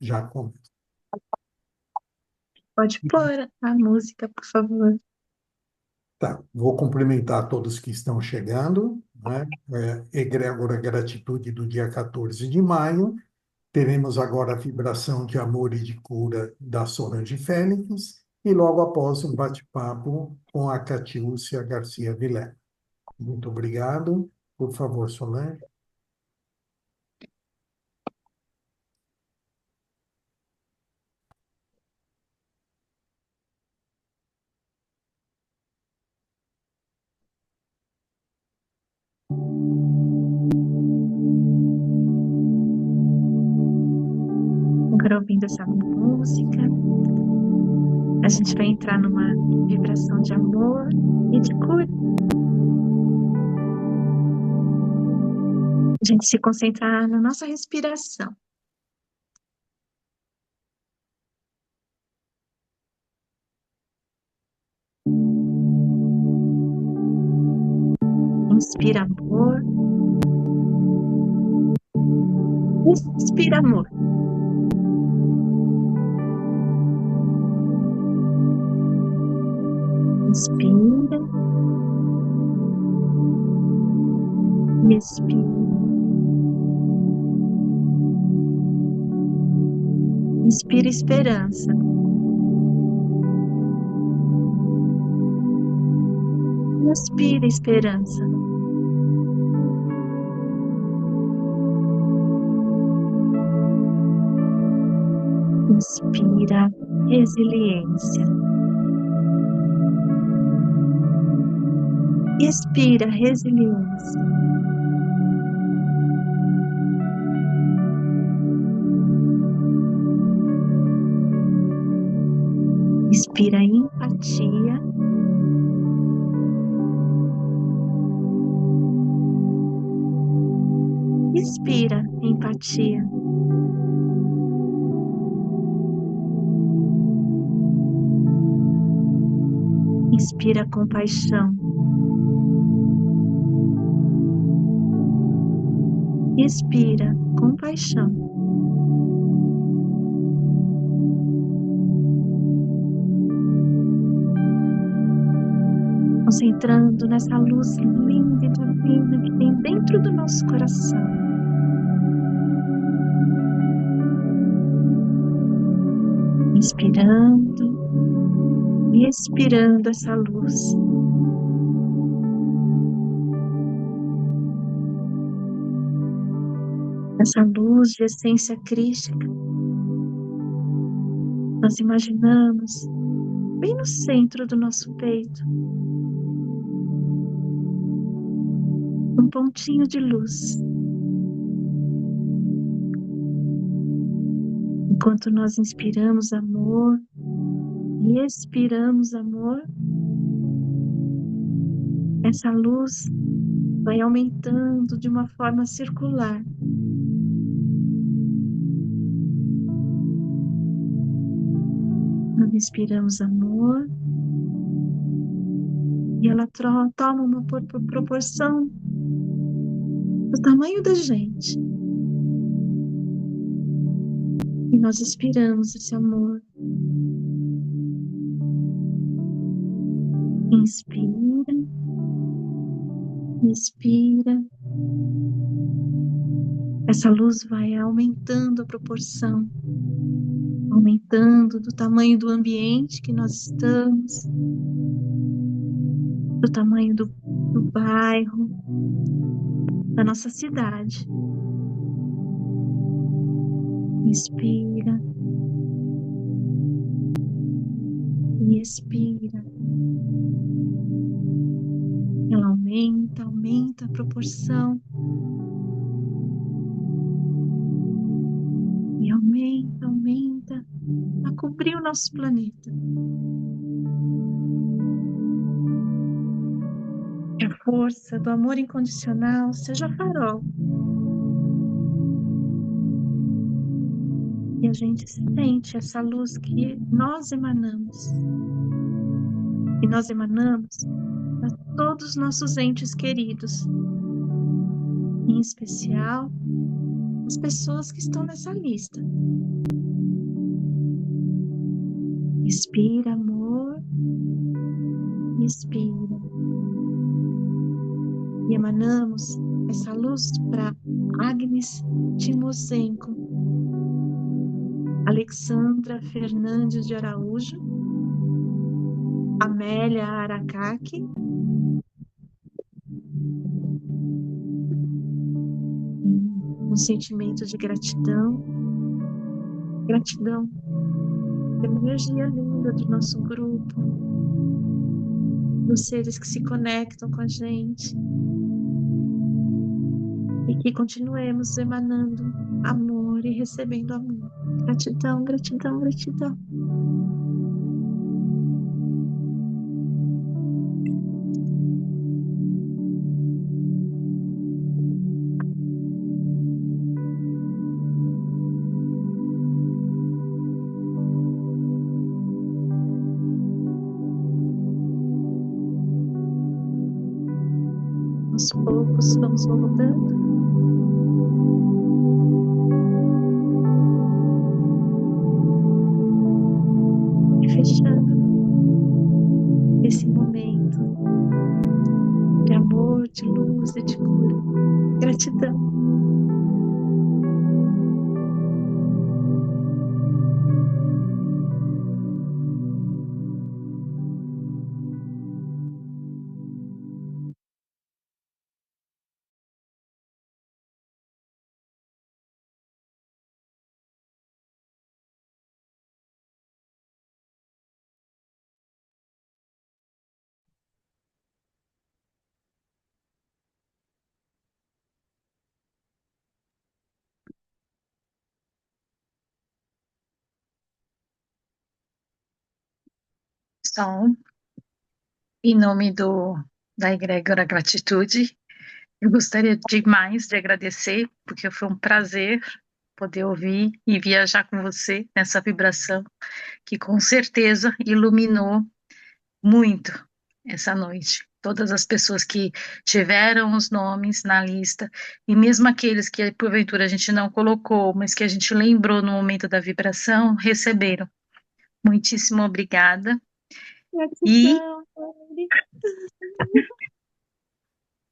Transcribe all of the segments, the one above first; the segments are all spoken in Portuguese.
Já começa. Pode pôr a música, por favor. Tá, vou cumprimentar todos que estão chegando, né? Egrégora Gratitude do dia 14 de maio. Teremos agora a vibração de amor e de cura da Solange Félix e logo após um bate-papo com a Catiúcia Garcia Vilé. Muito obrigado. Por favor, Solange. Agora, ouvindo essa música, a gente vai entrar numa vibração de amor e de cura. A gente se concentrar na nossa respiração. Inspira amor, expira amor. Inspira e expira. Inspira esperança. Inspira esperança. Inspira resiliência. Expira resiliência. Inspira empatia. Expira empatia. Inspira compaixão. Expira compaixão. Concentrando nessa luz linda e divina que tem dentro do nosso coração. Inspirando e expirando essa luz. Essa luz de essência crística. Nós imaginamos bem no centro do nosso peito um pontinho de luz. Enquanto nós inspiramos amor e expiramos amor, essa luz vai aumentando de uma forma circular. Nós inspiramos amor e ela toma uma proporção do tamanho da gente. E nós expiramos esse amor. Inspira, expira. Essa luz vai aumentando a proporção, aumentando do tamanho do ambiente que nós estamos, do tamanho do bairro, da nossa cidade. Inspira e expira. Ela aumenta a proporção. E aumenta a cobrir o nosso planeta. Que a força do amor incondicional seja farol. E a gente sente essa luz que nós emanamos. E nós emanamos a todos os nossos entes queridos. Em especial, as pessoas que estão nessa lista. Inspira, amor, inspira. E emanamos essa luz para Agnes Timozenko, Alexandra Fernandes de Araújo, Amélia Aracaki, um sentimento de gratidão, gratidão pela energia linda do nosso grupo, dos seres que se conectam com a gente, e que continuemos emanando amor e recebendo amor. Gratidão, gratidão, gratidão. Aos poucos vamos voltando. E fechando esse momento de amor, de luz e de cura. Gratidão. Então, em nome da Egrégora Gratitude, eu gostaria demais de agradecer, porque foi um prazer poder ouvir e viajar com você nessa vibração que com certeza iluminou muito essa noite. Todas as pessoas que tiveram os nomes na lista, e mesmo aqueles que porventura a gente não colocou, mas que a gente lembrou no momento da vibração, receberam. Muitíssimo obrigada. E Gratidão, Mari.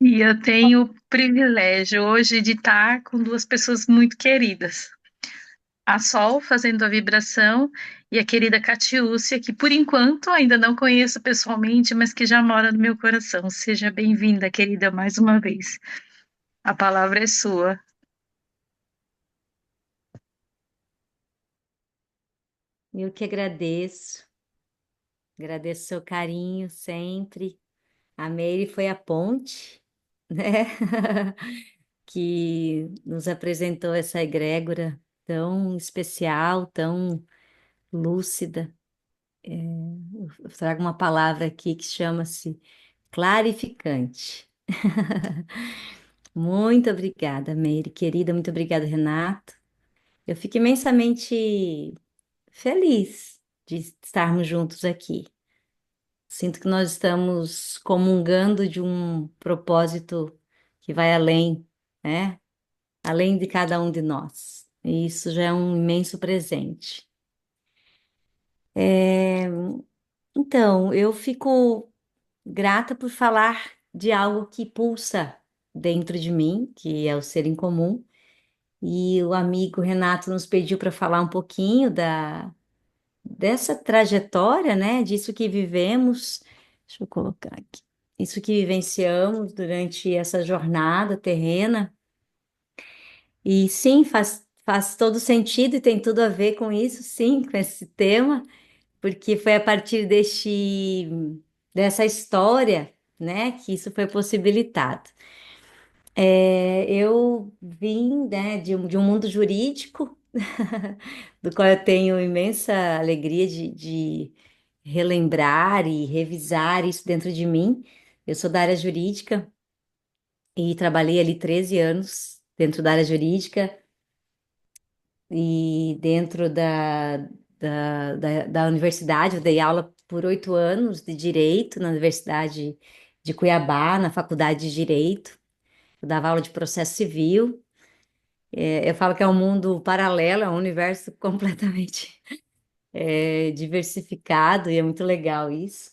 E eu tenho o privilégio hoje de estar com duas pessoas muito queridas. A Sol fazendo a vibração e a querida Catiúcia, que por enquanto ainda não conheço pessoalmente, mas que já mora no meu coração. Seja bem-vinda, querida, mais uma vez. A palavra é sua. Eu que agradeço, agradeço seu carinho sempre. A Meire foi a ponte, né? Que nos apresentou essa egrégora tão especial, tão lúcida. Eu trago uma palavra aqui que chama-se clarificante. Muito obrigada, Meire, querida, muito obrigada, Renato. Eu fico imensamente feliz de estarmos juntos aqui. Sinto que nós estamos comungando de um propósito que vai além, né? Além de cada um de nós. E isso já é um imenso presente. É, Então, eu fico grata por falar de algo que pulsa dentro de mim, que é o ser em comum. E o amigo Renato nos pediu para falar um pouquinho dessa trajetória, né? Disso que vivemos. Deixa eu colocar aqui. Isso que vivenciamos durante essa jornada terrena. E sim, faz todo sentido e tem tudo a ver com isso, sim, com esse tema, porque foi a partir dessa história, né, que isso foi possibilitado. Eu vim, né, de um mundo jurídico, do qual eu tenho imensa alegria de relembrar e revisar isso dentro de mim. Eu sou da área jurídica e trabalhei ali 13 anos dentro da área jurídica e dentro da universidade. Eu dei aula por 8 anos de Direito na Universidade de Cuiabá, na Faculdade de Direito. Eu dava aula de processo civil. Eu falo que é um mundo paralelo, é um universo completamente É diversificado e é muito legal isso.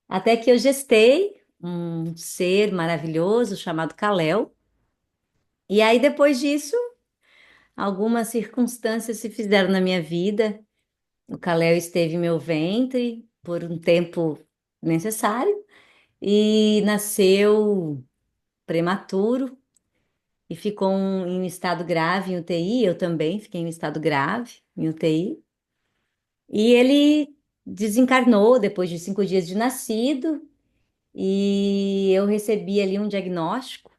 Até que eu gestei um ser maravilhoso chamado Kalel. E aí, depois disso, algumas circunstâncias se fizeram na minha vida. O Kalel esteve em meu ventre por um tempo necessário e nasceu prematuro e ficou em um estado grave em UTI. Eu também fiquei em um estado grave em UTI. E ele desencarnou depois de 5 dias de nascido. E eu recebi ali um diagnóstico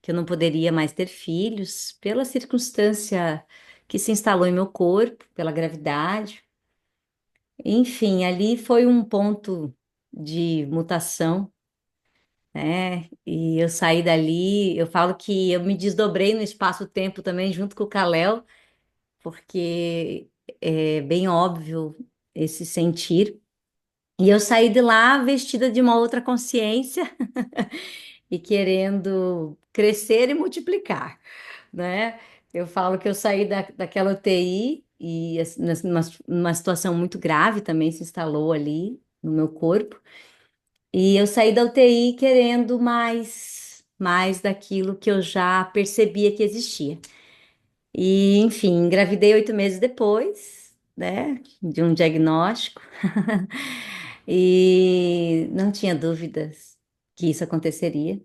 que eu não poderia mais ter filhos pela circunstância que se instalou em meu corpo, pela gravidade. Enfim, ali foi um ponto de mutação, né? E eu saí dali, eu falo que eu me desdobrei no espaço-tempo também junto com o Kalel, porque é bem óbvio esse sentir. E eu saí de lá vestida de uma outra consciência e querendo crescer e multiplicar, né? Eu falo que eu saí daquela UTI e assim, numa situação muito grave também se instalou ali no meu corpo. E eu saí da UTI querendo mais daquilo que eu já percebia que existia. E, enfim, engravidei 8 meses depois, né, de um diagnóstico. E não tinha dúvidas que isso aconteceria.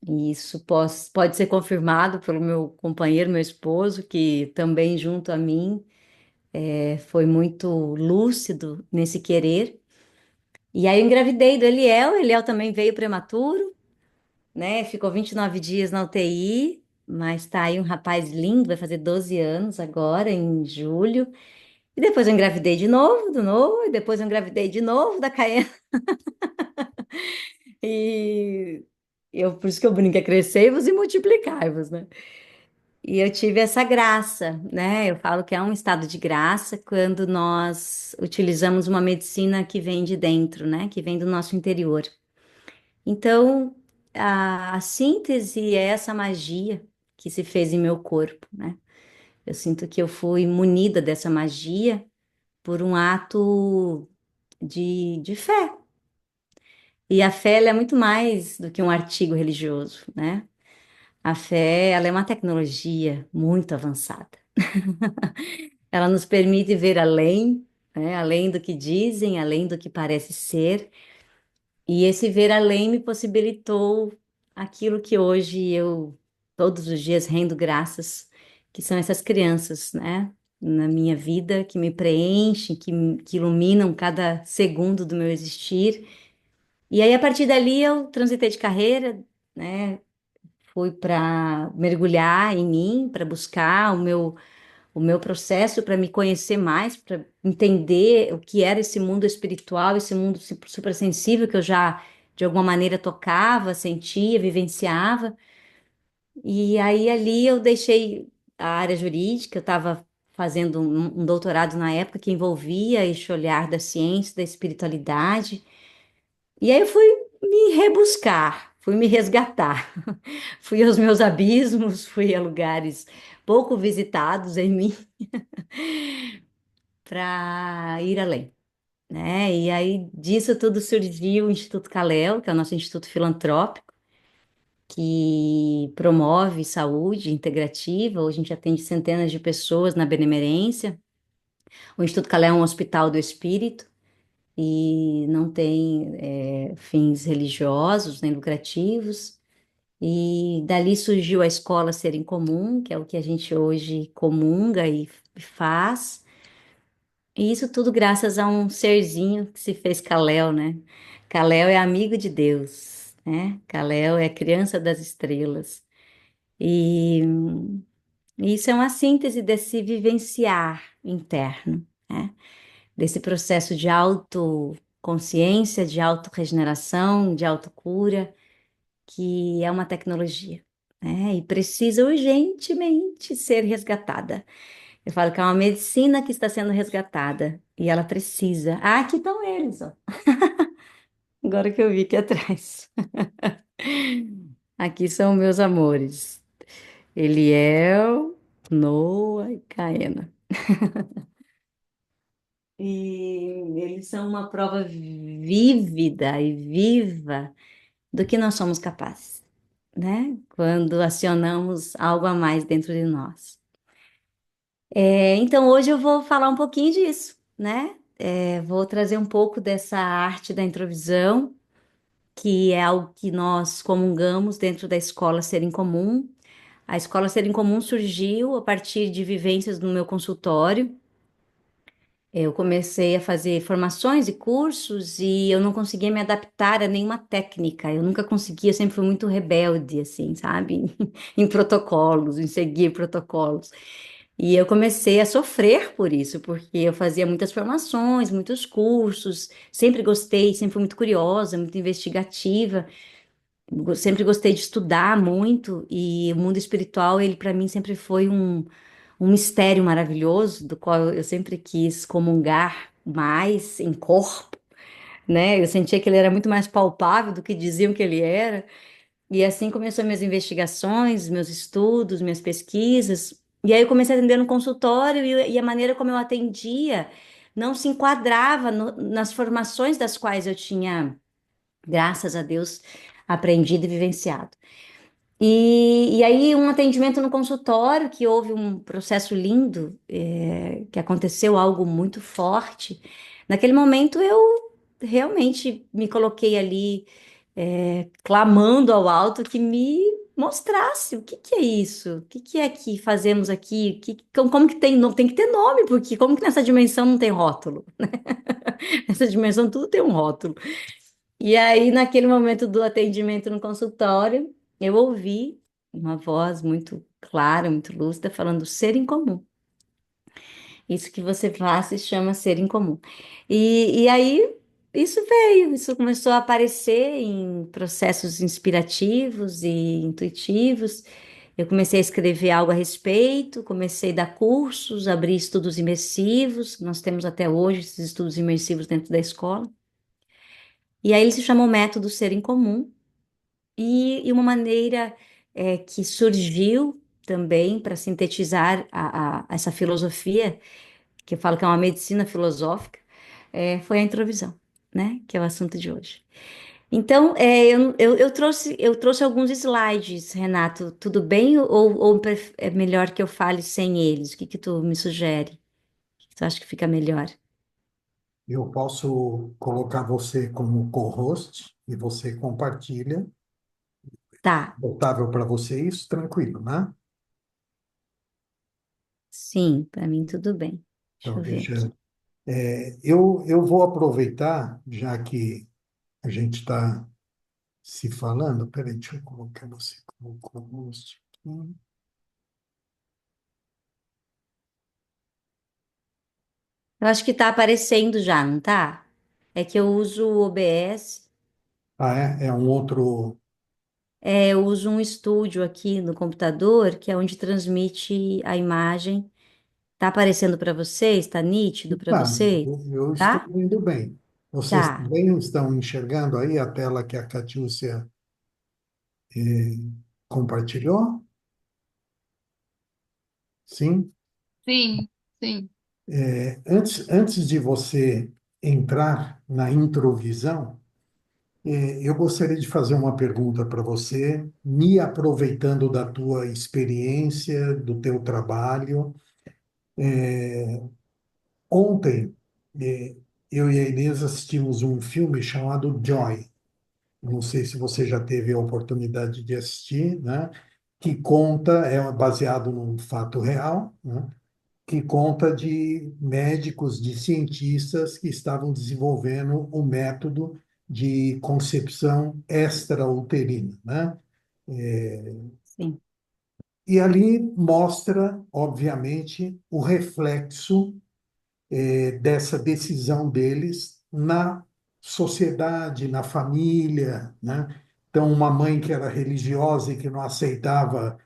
E isso pode ser confirmado pelo meu companheiro, meu esposo, que também, junto a mim, foi muito lúcido nesse querer. E aí eu engravidei do Eliel, o Eliel também veio prematuro, né? Ficou 29 dias na UTI, mas tá aí um rapaz lindo, vai fazer 12 anos agora, em julho. E depois eu engravidei de novo, e depois eu engravidei de novo da Caiana. E por isso que eu brinco, é crescei-vos e multiplicai-vos, né? E eu tive essa graça, né? Eu falo que é um estado de graça quando nós utilizamos uma medicina que vem de dentro, né? Que vem do nosso interior. Então, a síntese é essa magia que se fez em meu corpo, né? Eu sinto que eu fui munida dessa magia por um ato de fé. E a fé, ela é muito mais do que um artigo religioso, né? A fé, ela é uma tecnologia muito avançada. Ela nos permite ver além, né? Além do que dizem, além do que parece ser. E esse ver além me possibilitou aquilo que hoje eu, todos os dias, rendo graças, que são essas crianças, né? Na minha vida, que me preenchem, que iluminam cada segundo do meu existir. E aí, a partir dali, eu transitei de carreira, né? Fui para mergulhar em mim, para buscar o meu processo, para me conhecer mais, para entender o que era esse mundo espiritual, esse mundo suprassensível que eu já, de alguma maneira, tocava, sentia, vivenciava. E aí, ali, eu deixei a área jurídica, eu estava fazendo um doutorado na época que envolvia esse olhar da ciência, da espiritualidade. E aí eu fui me rebuscar, fui me resgatar. Fui aos meus abismos, fui a lugares pouco visitados em mim para ir além, né? E aí disso tudo surgiu o Instituto Calel, que é o nosso instituto filantrópico, que promove saúde integrativa. Hoje a gente atende centenas de pessoas na Benemerência. O Instituto Calel é um hospital do espírito e não tem fins religiosos nem lucrativos. E dali surgiu a escola Ser em Comum, que é o que a gente hoje comunga e faz. E isso tudo graças a um serzinho que se fez Kalel, né? Kalel é amigo de Deus, né? Kalel é criança das estrelas. E isso é uma síntese desse vivenciar interno, né? Desse processo de autoconsciência, de autorregeneração, de autocura que é uma tecnologia, né? E precisa urgentemente ser resgatada. Eu falo que é uma medicina que está sendo resgatada e ela precisa. Ah, aqui estão eles, ó. Agora que eu vi aqui atrás. Aqui são meus amores. Eliel, Noah e Caena. E eles são uma prova vívida e viva do que nós somos capazes, né? Quando acionamos algo a mais dentro de nós. Então, hoje eu vou falar um pouquinho disso, né? Vou trazer um pouco dessa arte da introvisão, que é algo que nós comungamos dentro da Escola Ser em Comum. A Escola Ser em Comum surgiu a partir de vivências no meu consultório. Eu comecei a fazer formações e cursos e eu não conseguia me adaptar a nenhuma técnica. Eu nunca conseguia, eu sempre fui muito rebelde, assim, sabe? Em protocolos, em seguir protocolos. E eu comecei a sofrer por isso, porque eu fazia muitas formações, muitos cursos, sempre gostei, sempre fui muito curiosa, muito investigativa, sempre gostei de estudar muito e o mundo espiritual, ele para mim sempre foi um mistério maravilhoso, do qual eu sempre quis comungar mais em corpo, né? Eu sentia que ele era muito mais palpável do que diziam que ele era. E assim começou minhas investigações, meus estudos, minhas pesquisas. E aí eu comecei a atender no consultório e a maneira como eu atendia não se enquadrava nas formações das quais eu tinha, graças a Deus, aprendido e vivenciado. E aí, um atendimento no consultório, que houve um processo lindo, que aconteceu algo muito forte. Naquele momento, eu realmente me coloquei ali, clamando ao alto que me mostrasse o que que é isso, o que que é que fazemos aqui, como que tem, tem que ter nome, porque como que nessa dimensão não tem rótulo? Nessa dimensão tudo tem um rótulo. E aí, naquele momento do atendimento no consultório, eu ouvi uma voz muito clara, muito lúcida, falando ser em comum. Isso que você faz se chama ser em comum. E aí, isso veio, isso começou a aparecer em processos inspirativos e intuitivos. Eu comecei a escrever algo a respeito, comecei a dar cursos, abrir estudos imersivos. Nós temos até hoje esses estudos imersivos dentro da escola. E aí ele se chamou Método Ser em Comum. E uma maneira que surgiu também para sintetizar essa filosofia, que eu falo que é uma medicina filosófica, foi a introvisão, né? Que é o assunto de hoje. Então, eu trouxe alguns slides, Renato. Tudo bem? Ou é melhor que eu fale sem eles? O que que tu me sugere? O que tu acha que fica melhor? Eu posso colocar você como co-host e você compartilha. Tá, Voltável para você isso? Tranquilo, né? sim, para mim tudo bem. Deixa Então, eu ver aqui. eu vou aproveitar, já que a gente está se falando. Peraí, deixa eu colocar você como co-host aqui. Eu acho que tá aparecendo já, não tá? É que eu uso o OBS, Ah, é? É um outro. eu uso um estúdio aqui no computador, que é onde transmite a imagem. Tá aparecendo para vocês? Tá nítido para Tá, vocês? eu estou Tá? indo bem. Vocês Tá. também estão enxergando aí a tela que a Catiúcia eh, compartilhou? Sim? Sim, sim. Antes de você entrar na introvisão, eu gostaria de fazer uma pergunta para você, me aproveitando da tua experiência, do teu trabalho. Ontem, eu e a Inês assistimos um filme chamado Joy. Não sei se você já teve a oportunidade de assistir, né? Que conta, é baseado num fato real, né? Que conta de médicos, de cientistas que estavam desenvolvendo um método de concepção extrauterina, né? Sim. E ali mostra, obviamente, o reflexo dessa decisão deles na sociedade, na família, né? Então, uma mãe que era religiosa e que não aceitava,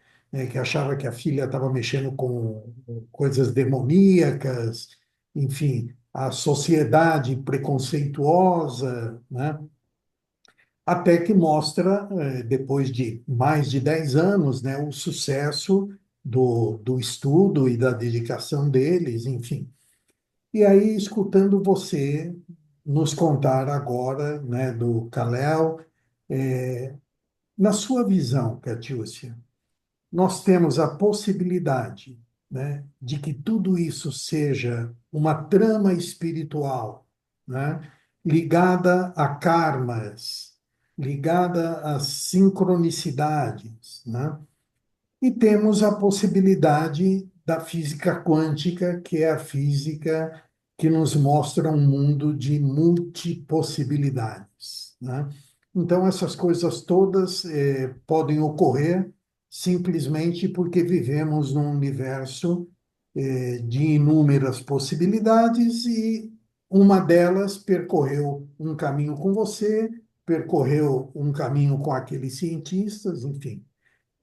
que achava que a filha estava mexendo com coisas demoníacas, enfim, a sociedade preconceituosa, né? Até que mostra, depois de mais de 10 anos, né, o sucesso do estudo e da dedicação deles, enfim. E aí, escutando você nos contar agora, né, do Kalel, na sua visão, Catiúcia, nós temos a possibilidade, né, de que tudo isso seja uma trama espiritual, né, ligada a karmas, ligada a sincronicidades, né? E temos a possibilidade da física quântica, que é a física que nos mostra um mundo de multipossibilidades, né? Então, essas coisas todas podem ocorrer simplesmente porque vivemos num universo de inúmeras possibilidades e uma delas percorreu um caminho com você, percorreu um caminho com aqueles cientistas, enfim.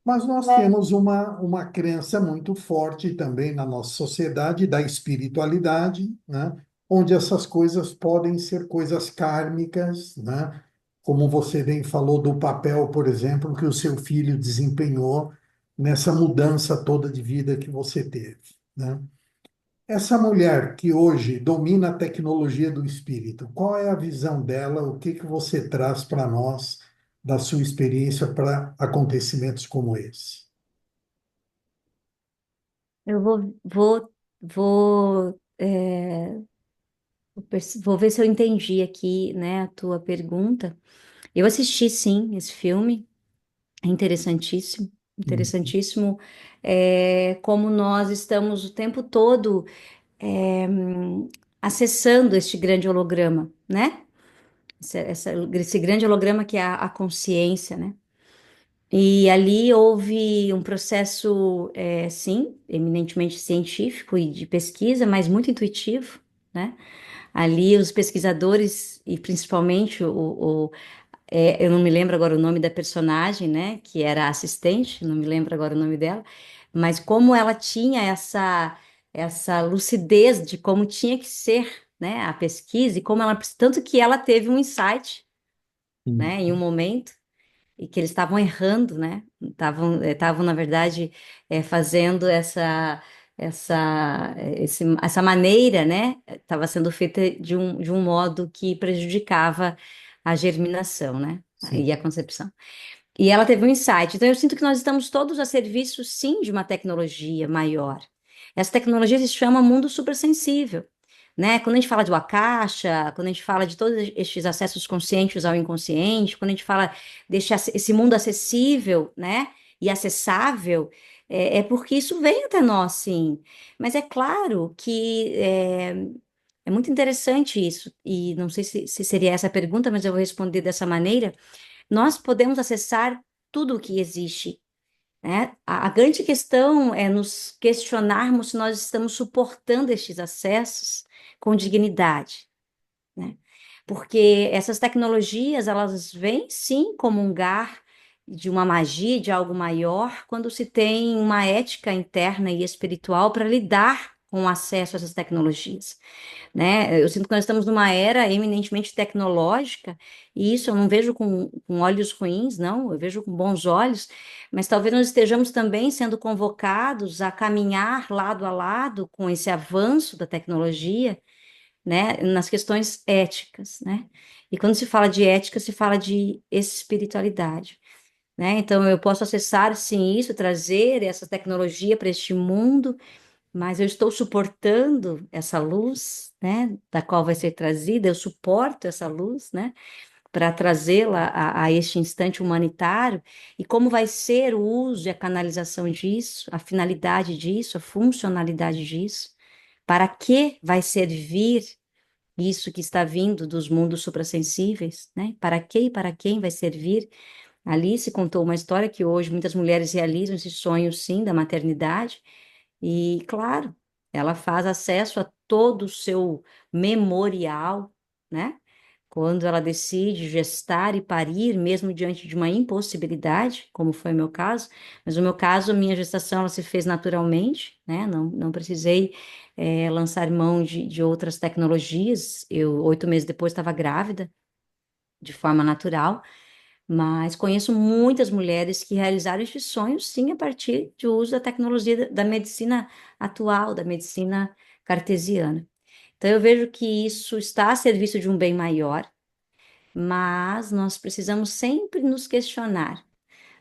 Mas nós temos uma crença muito forte também na nossa sociedade da espiritualidade, né? Onde essas coisas podem ser coisas kármicas, né? Como você bem falou do papel, por exemplo, que o seu filho desempenhou nessa mudança toda de vida que você teve, né? Essa mulher que hoje domina a tecnologia do espírito, qual é a visão dela? O que que você traz para nós da sua experiência para acontecimentos como esse? Eu vou, vou ver se eu entendi aqui, né, a tua pergunta. Eu assisti, sim, esse filme, é interessantíssimo, Hum. interessantíssimo, como nós estamos o tempo todo é, acessando este grande holograma, né? Esse grande holograma que é a consciência, né? E ali houve um processo, sim, eminentemente científico e de pesquisa, mas muito intuitivo, né? Ali os pesquisadores, e principalmente eu não me lembro agora o nome da personagem, né? Que era a assistente, não me lembro agora o nome dela, mas como ela tinha essa lucidez de como tinha que ser, né? A pesquisa e como ela, tanto que ela teve um insight, Hum. né? Em um momento e que eles estavam errando, né? Estavam na verdade, fazendo essa maneira, né? Estava sendo feita de um modo que prejudicava a germinação, né? Sim. E a concepção. E ela teve um insight. Então, eu sinto que nós estamos todos a serviço, sim, de uma tecnologia maior. Essa tecnologia se chama mundo supersensível, né? Quando a gente fala de Akasha, quando a gente fala de todos estes acessos conscientes ao inconsciente, quando a gente fala esse mundo acessível, né? E acessável, é porque isso vem até nós, sim. Mas é claro que é muito interessante isso, e não sei se seria essa a pergunta, mas eu vou responder dessa maneira. Nós podemos acessar tudo o que existe, né? A grande questão é nos questionarmos se nós estamos suportando estes acessos com dignidade, né? Porque essas tecnologias, elas vêm sim comungar de uma magia, de algo maior, quando se tem uma ética interna e espiritual para lidar com o acesso a essas tecnologias, né? Eu sinto que nós estamos numa era eminentemente tecnológica, e isso eu não vejo com olhos ruins, não, eu vejo com bons olhos, mas talvez nós estejamos também sendo convocados a caminhar lado a lado com esse avanço da tecnologia, né, nas questões éticas, né? E quando se fala de ética, se fala de espiritualidade, né? Então eu posso acessar sim isso, trazer essa tecnologia para este mundo, mas eu estou suportando essa luz, né, da qual vai ser trazida, eu suporto essa luz, né, para trazê-la a este instante humanitário, e como vai ser o uso e a canalização disso, a finalidade disso, a funcionalidade disso, para que vai servir isso que está vindo dos mundos suprassensíveis, né? Para que e para quem vai servir? Alice contou uma história que hoje muitas mulheres realizam esse sonho, sim, da maternidade, e, claro, ela faz acesso a todo o seu memorial, né? Quando ela decide gestar e parir, mesmo diante de uma impossibilidade, como foi o meu caso, mas no meu caso, a minha gestação ela se fez naturalmente, né? Não precisei lançar mão de outras tecnologias. Eu, 8 meses depois, estava grávida, de forma natural. Mas conheço muitas mulheres que realizaram esses sonhos, sim, a partir do uso da tecnologia da medicina atual, da medicina cartesiana. Então, eu vejo que isso está a serviço de um bem maior, mas nós precisamos sempre nos questionar,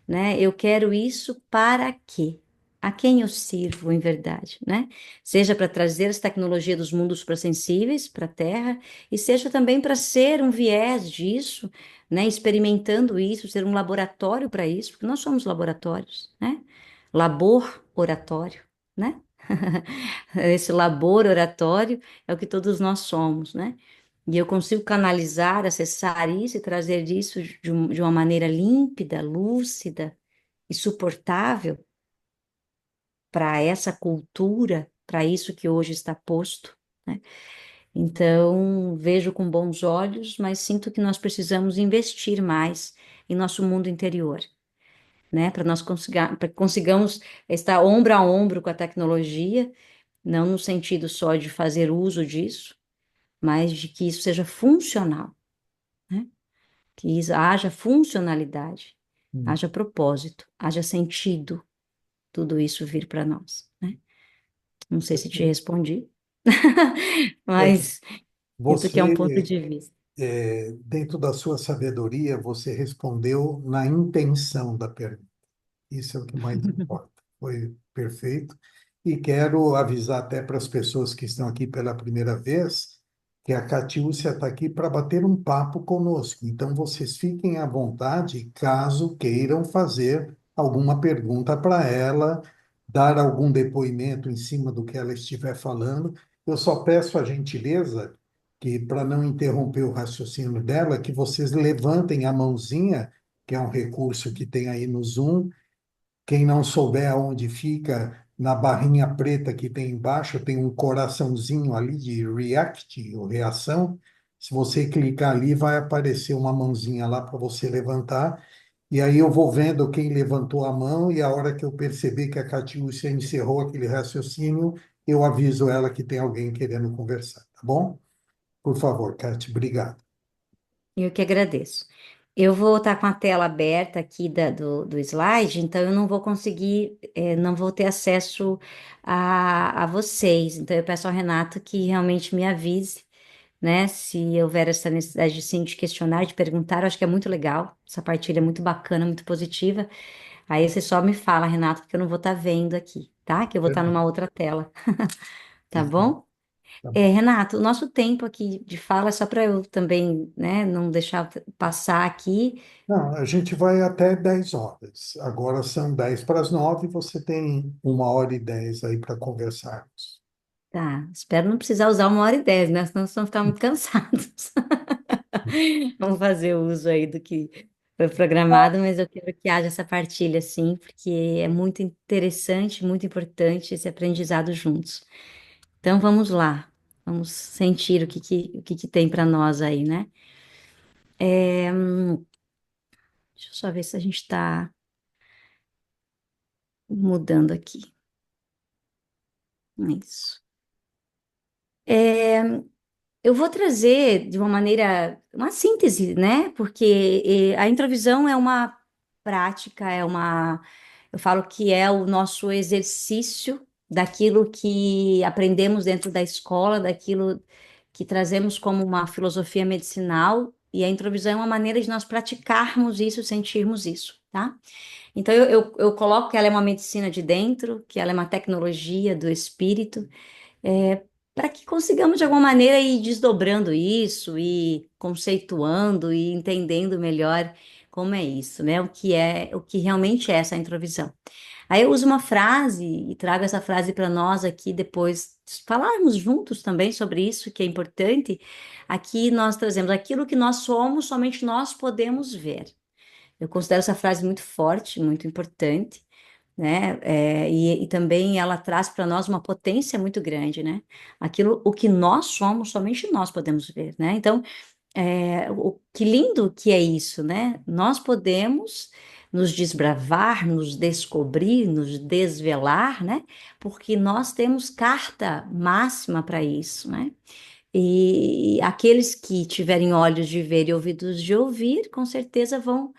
né? Eu quero isso para quê? A quem eu sirvo em verdade, né? Seja para trazer as tecnologias dos mundos suprassensíveis para a Terra, e seja também para ser um viés disso, né? Experimentando isso, ser um laboratório para isso, porque nós somos laboratórios, né? Labor oratório, né? Esse labor oratório é o que todos nós somos, né? E eu consigo canalizar, acessar isso e trazer isso de uma maneira límpida, lúcida e suportável para essa cultura, para isso que hoje está posto, né? Então, vejo com bons olhos, mas sinto que nós precisamos investir mais em nosso mundo interior, né? Para que consigamos estar ombro a ombro com a tecnologia, não no sentido só de fazer uso disso, mas de que isso seja funcional, né? Que haja funcionalidade, Hum. haja propósito, haja sentido, tudo isso vir para nós, né? Não sei se te respondi, É, mas sinto que é um ponto você, de vista. dentro da sua sabedoria, você respondeu na intenção da pergunta. Isso é o que mais importa. Foi perfeito. E quero avisar até para as pessoas que estão aqui pela primeira vez que a Catiúcia está aqui para bater um papo conosco. Então, vocês fiquem à vontade caso queiram fazer alguma pergunta para ela, dar algum depoimento em cima do que ela estiver falando. Eu só peço a gentileza que, para não interromper o raciocínio dela, que vocês levantem a mãozinha, que é um recurso que tem aí no Zoom. Quem não souber aonde fica, na barrinha preta que tem embaixo, tem um coraçãozinho ali de react, ou reação. Se você clicar ali, vai aparecer uma mãozinha lá para você levantar. E aí eu vou vendo quem levantou a mão, e a hora que eu perceber que a Catiúcia encerrou aquele raciocínio, eu aviso ela que tem alguém querendo conversar, tá bom? Por favor, Cati, obrigado. Eu que agradeço. Eu vou estar com a tela aberta aqui do slide, então eu não vou conseguir, não vou ter acesso a vocês. Então eu peço ao Renato que realmente me avise, né? Se houver essa necessidade sim, de questionar, de perguntar, eu acho que é muito legal. Essa partilha é muito bacana, muito positiva. Aí você só me fala, Renato, porque eu não vou estar vendo aqui, tá? Que eu vou estar numa outra tela, tá bom? Tá bom. Renato, o nosso tempo aqui de fala, só para eu também, né, não deixar passar aqui, Não, a gente vai até 10 horas. Agora são 10 para as 9, você tem 1h10 aí para conversarmos. tá? Espero não precisar usar 1h10, né? Senão vocês vão ficar muito cansados. Vamos fazer uso aí do que foi programado, mas eu quero que haja essa partilha, sim, porque é muito interessante, muito importante esse aprendizado juntos. Então vamos lá, vamos sentir o que tem para nós aí, né? Deixa eu só ver se a gente está mudando aqui. Isso. Eu vou trazer de uma maneira, uma síntese, né? Porque a introvisão é uma prática, eu falo que é o nosso exercício daquilo que aprendemos dentro da escola, daquilo que trazemos como uma filosofia medicinal, e a introvisão é uma maneira de nós praticarmos isso, sentirmos isso, tá? Então eu coloco que ela é uma medicina de dentro, que ela é uma tecnologia do espírito, para que consigamos de alguma maneira ir desdobrando isso e conceituando e entendendo melhor como é isso, né? O que realmente é essa introvisão. Aí eu uso uma frase e trago essa frase para nós aqui depois falarmos juntos também sobre isso, que é importante. Aqui nós trazemos aquilo que nós somos, somente nós podemos ver. Eu considero essa frase muito forte, muito importante, né? E também ela traz para nós uma potência muito grande, né? O que nós somos, somente nós podemos ver, né? Então, que lindo que é isso, né? Nós podemos nos desbravar, nos descobrir, nos desvelar, né? Porque nós temos carta máxima para isso, né? E aqueles que tiverem olhos de ver e ouvidos de ouvir, com certeza vão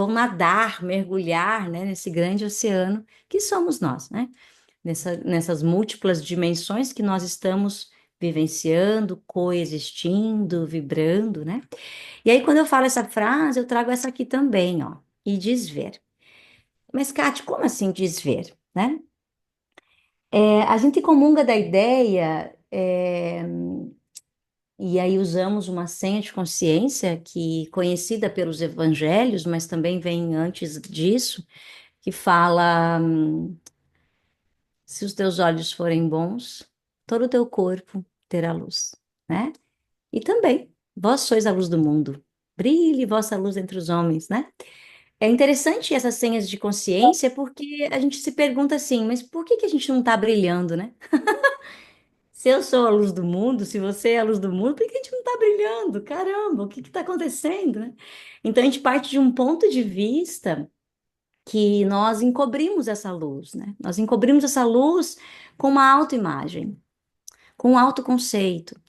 nadar, mergulhar, né, nesse grande oceano que somos nós, né? Nessas múltiplas dimensões que nós estamos vivenciando, coexistindo, vibrando, né? E aí, quando eu falo essa frase, eu trago essa aqui também, ó, e desver. Mas, Kate, como assim desver, né? A gente comunga da ideia, e aí usamos uma senha de consciência que conhecida pelos evangelhos, mas também vem antes disso, que fala, se os teus olhos forem bons, todo o teu corpo terá luz, né? E também, vós sois a luz do mundo, brilhe vossa luz entre os homens, né? É interessante essas senhas de consciência porque a gente se pergunta assim, mas por que que a gente não está brilhando, né? Se eu sou a luz do mundo, se você é a luz do mundo, por que a gente não está brilhando? Caramba, o que está acontecendo, né? Então a gente parte de um ponto de vista que nós encobrimos essa luz, né? Nós encobrimos essa luz com uma autoimagem, com um autoconceito.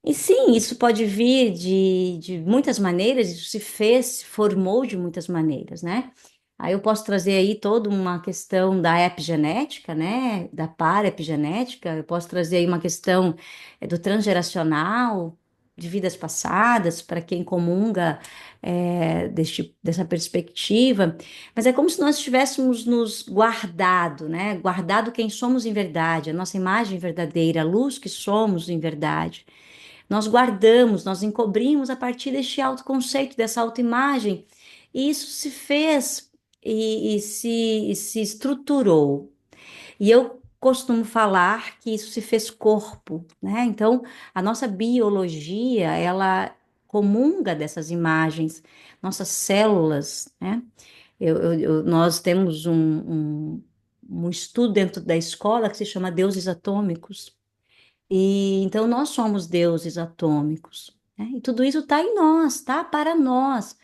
E sim, isso pode vir de muitas maneiras, isso se fez, se formou de muitas maneiras, né? Aí eu posso trazer aí toda uma questão da epigenética, né? Da paraepigenética, eu posso trazer aí uma questão do transgeracional, de vidas passadas, para quem comunga dessa perspectiva, mas é como se nós tivéssemos nos guardado, né? Guardado quem somos em verdade, a nossa imagem verdadeira, a luz que somos em verdade. Nós guardamos, nós encobrimos a partir deste autoconceito, dessa autoimagem, e isso se fez e se estruturou. E eu costumo falar que isso se fez corpo, né? Então, a nossa biologia, ela comunga dessas imagens, nossas células, né? Nós temos um estudo dentro da escola que se chama deuses atômicos. E então nós somos deuses atômicos, né? E tudo isso está em nós, tá? Para nós.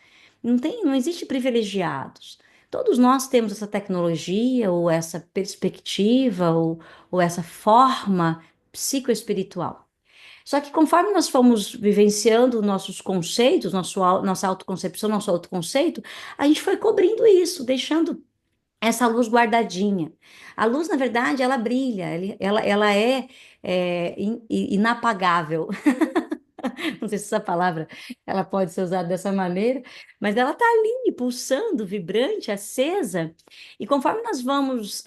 Não existe privilegiados. Todos nós temos essa tecnologia, ou essa perspectiva, ou essa forma psicoespiritual. Só que conforme nós fomos vivenciando nossos conceitos, nossa autoconcepção, nosso autoconceito, a gente foi cobrindo isso, deixando essa luz guardadinha. A luz, na verdade, ela brilha, ela é inapagável. Não sei se essa palavra ela pode ser usada dessa maneira, mas ela está ali, pulsando, vibrante, acesa. E conforme nós vamos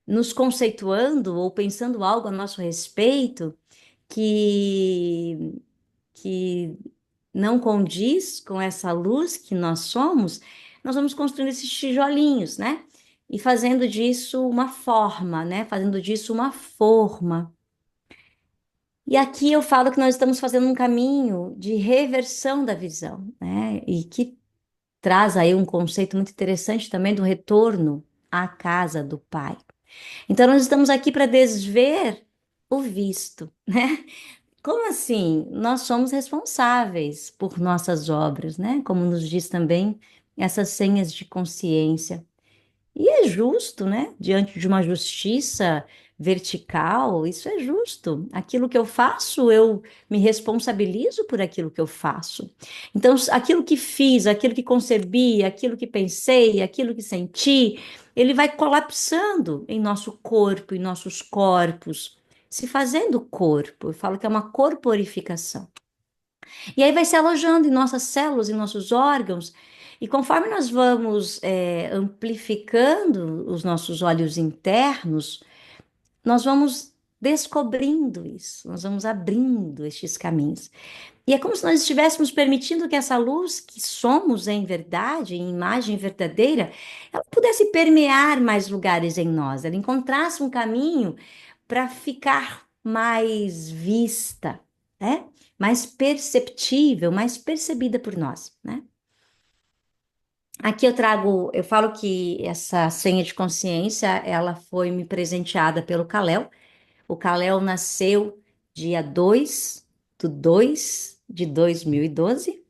nos conceituando ou pensando algo a nosso respeito que não condiz com essa luz que nós somos, nós vamos construindo esses tijolinhos, né? E fazendo disso uma forma, né? Fazendo disso uma forma. E aqui eu falo que nós estamos fazendo um caminho de reversão da visão, né? E que traz aí um conceito muito interessante também do retorno à casa do Pai. Então, nós estamos aqui para desver o visto, né? Como assim? Nós somos responsáveis por nossas obras, né? Como nos diz também essas senhas de consciência. E é justo, né? Diante de uma justiça vertical, isso é justo. Aquilo que eu faço, eu me responsabilizo por aquilo que eu faço. Então, aquilo que fiz, aquilo que concebi, aquilo que pensei, aquilo que senti, ele vai colapsando em nosso corpo, em nossos corpos, se fazendo corpo. Eu falo que é uma corporificação. E aí vai se alojando em nossas células, em nossos órgãos. E conforme nós vamos amplificando os nossos olhos internos, nós vamos descobrindo isso, nós vamos abrindo estes caminhos. E é como se nós estivéssemos permitindo que essa luz que somos em verdade, em imagem verdadeira, ela pudesse permear mais lugares em nós, ela encontrasse um caminho para ficar mais vista, né? Mais perceptível, mais percebida por nós, né? Aqui eu falo que essa senha de consciência, ela foi me presenteada pelo Kalel. O Kalel nasceu dia 2/2/2012.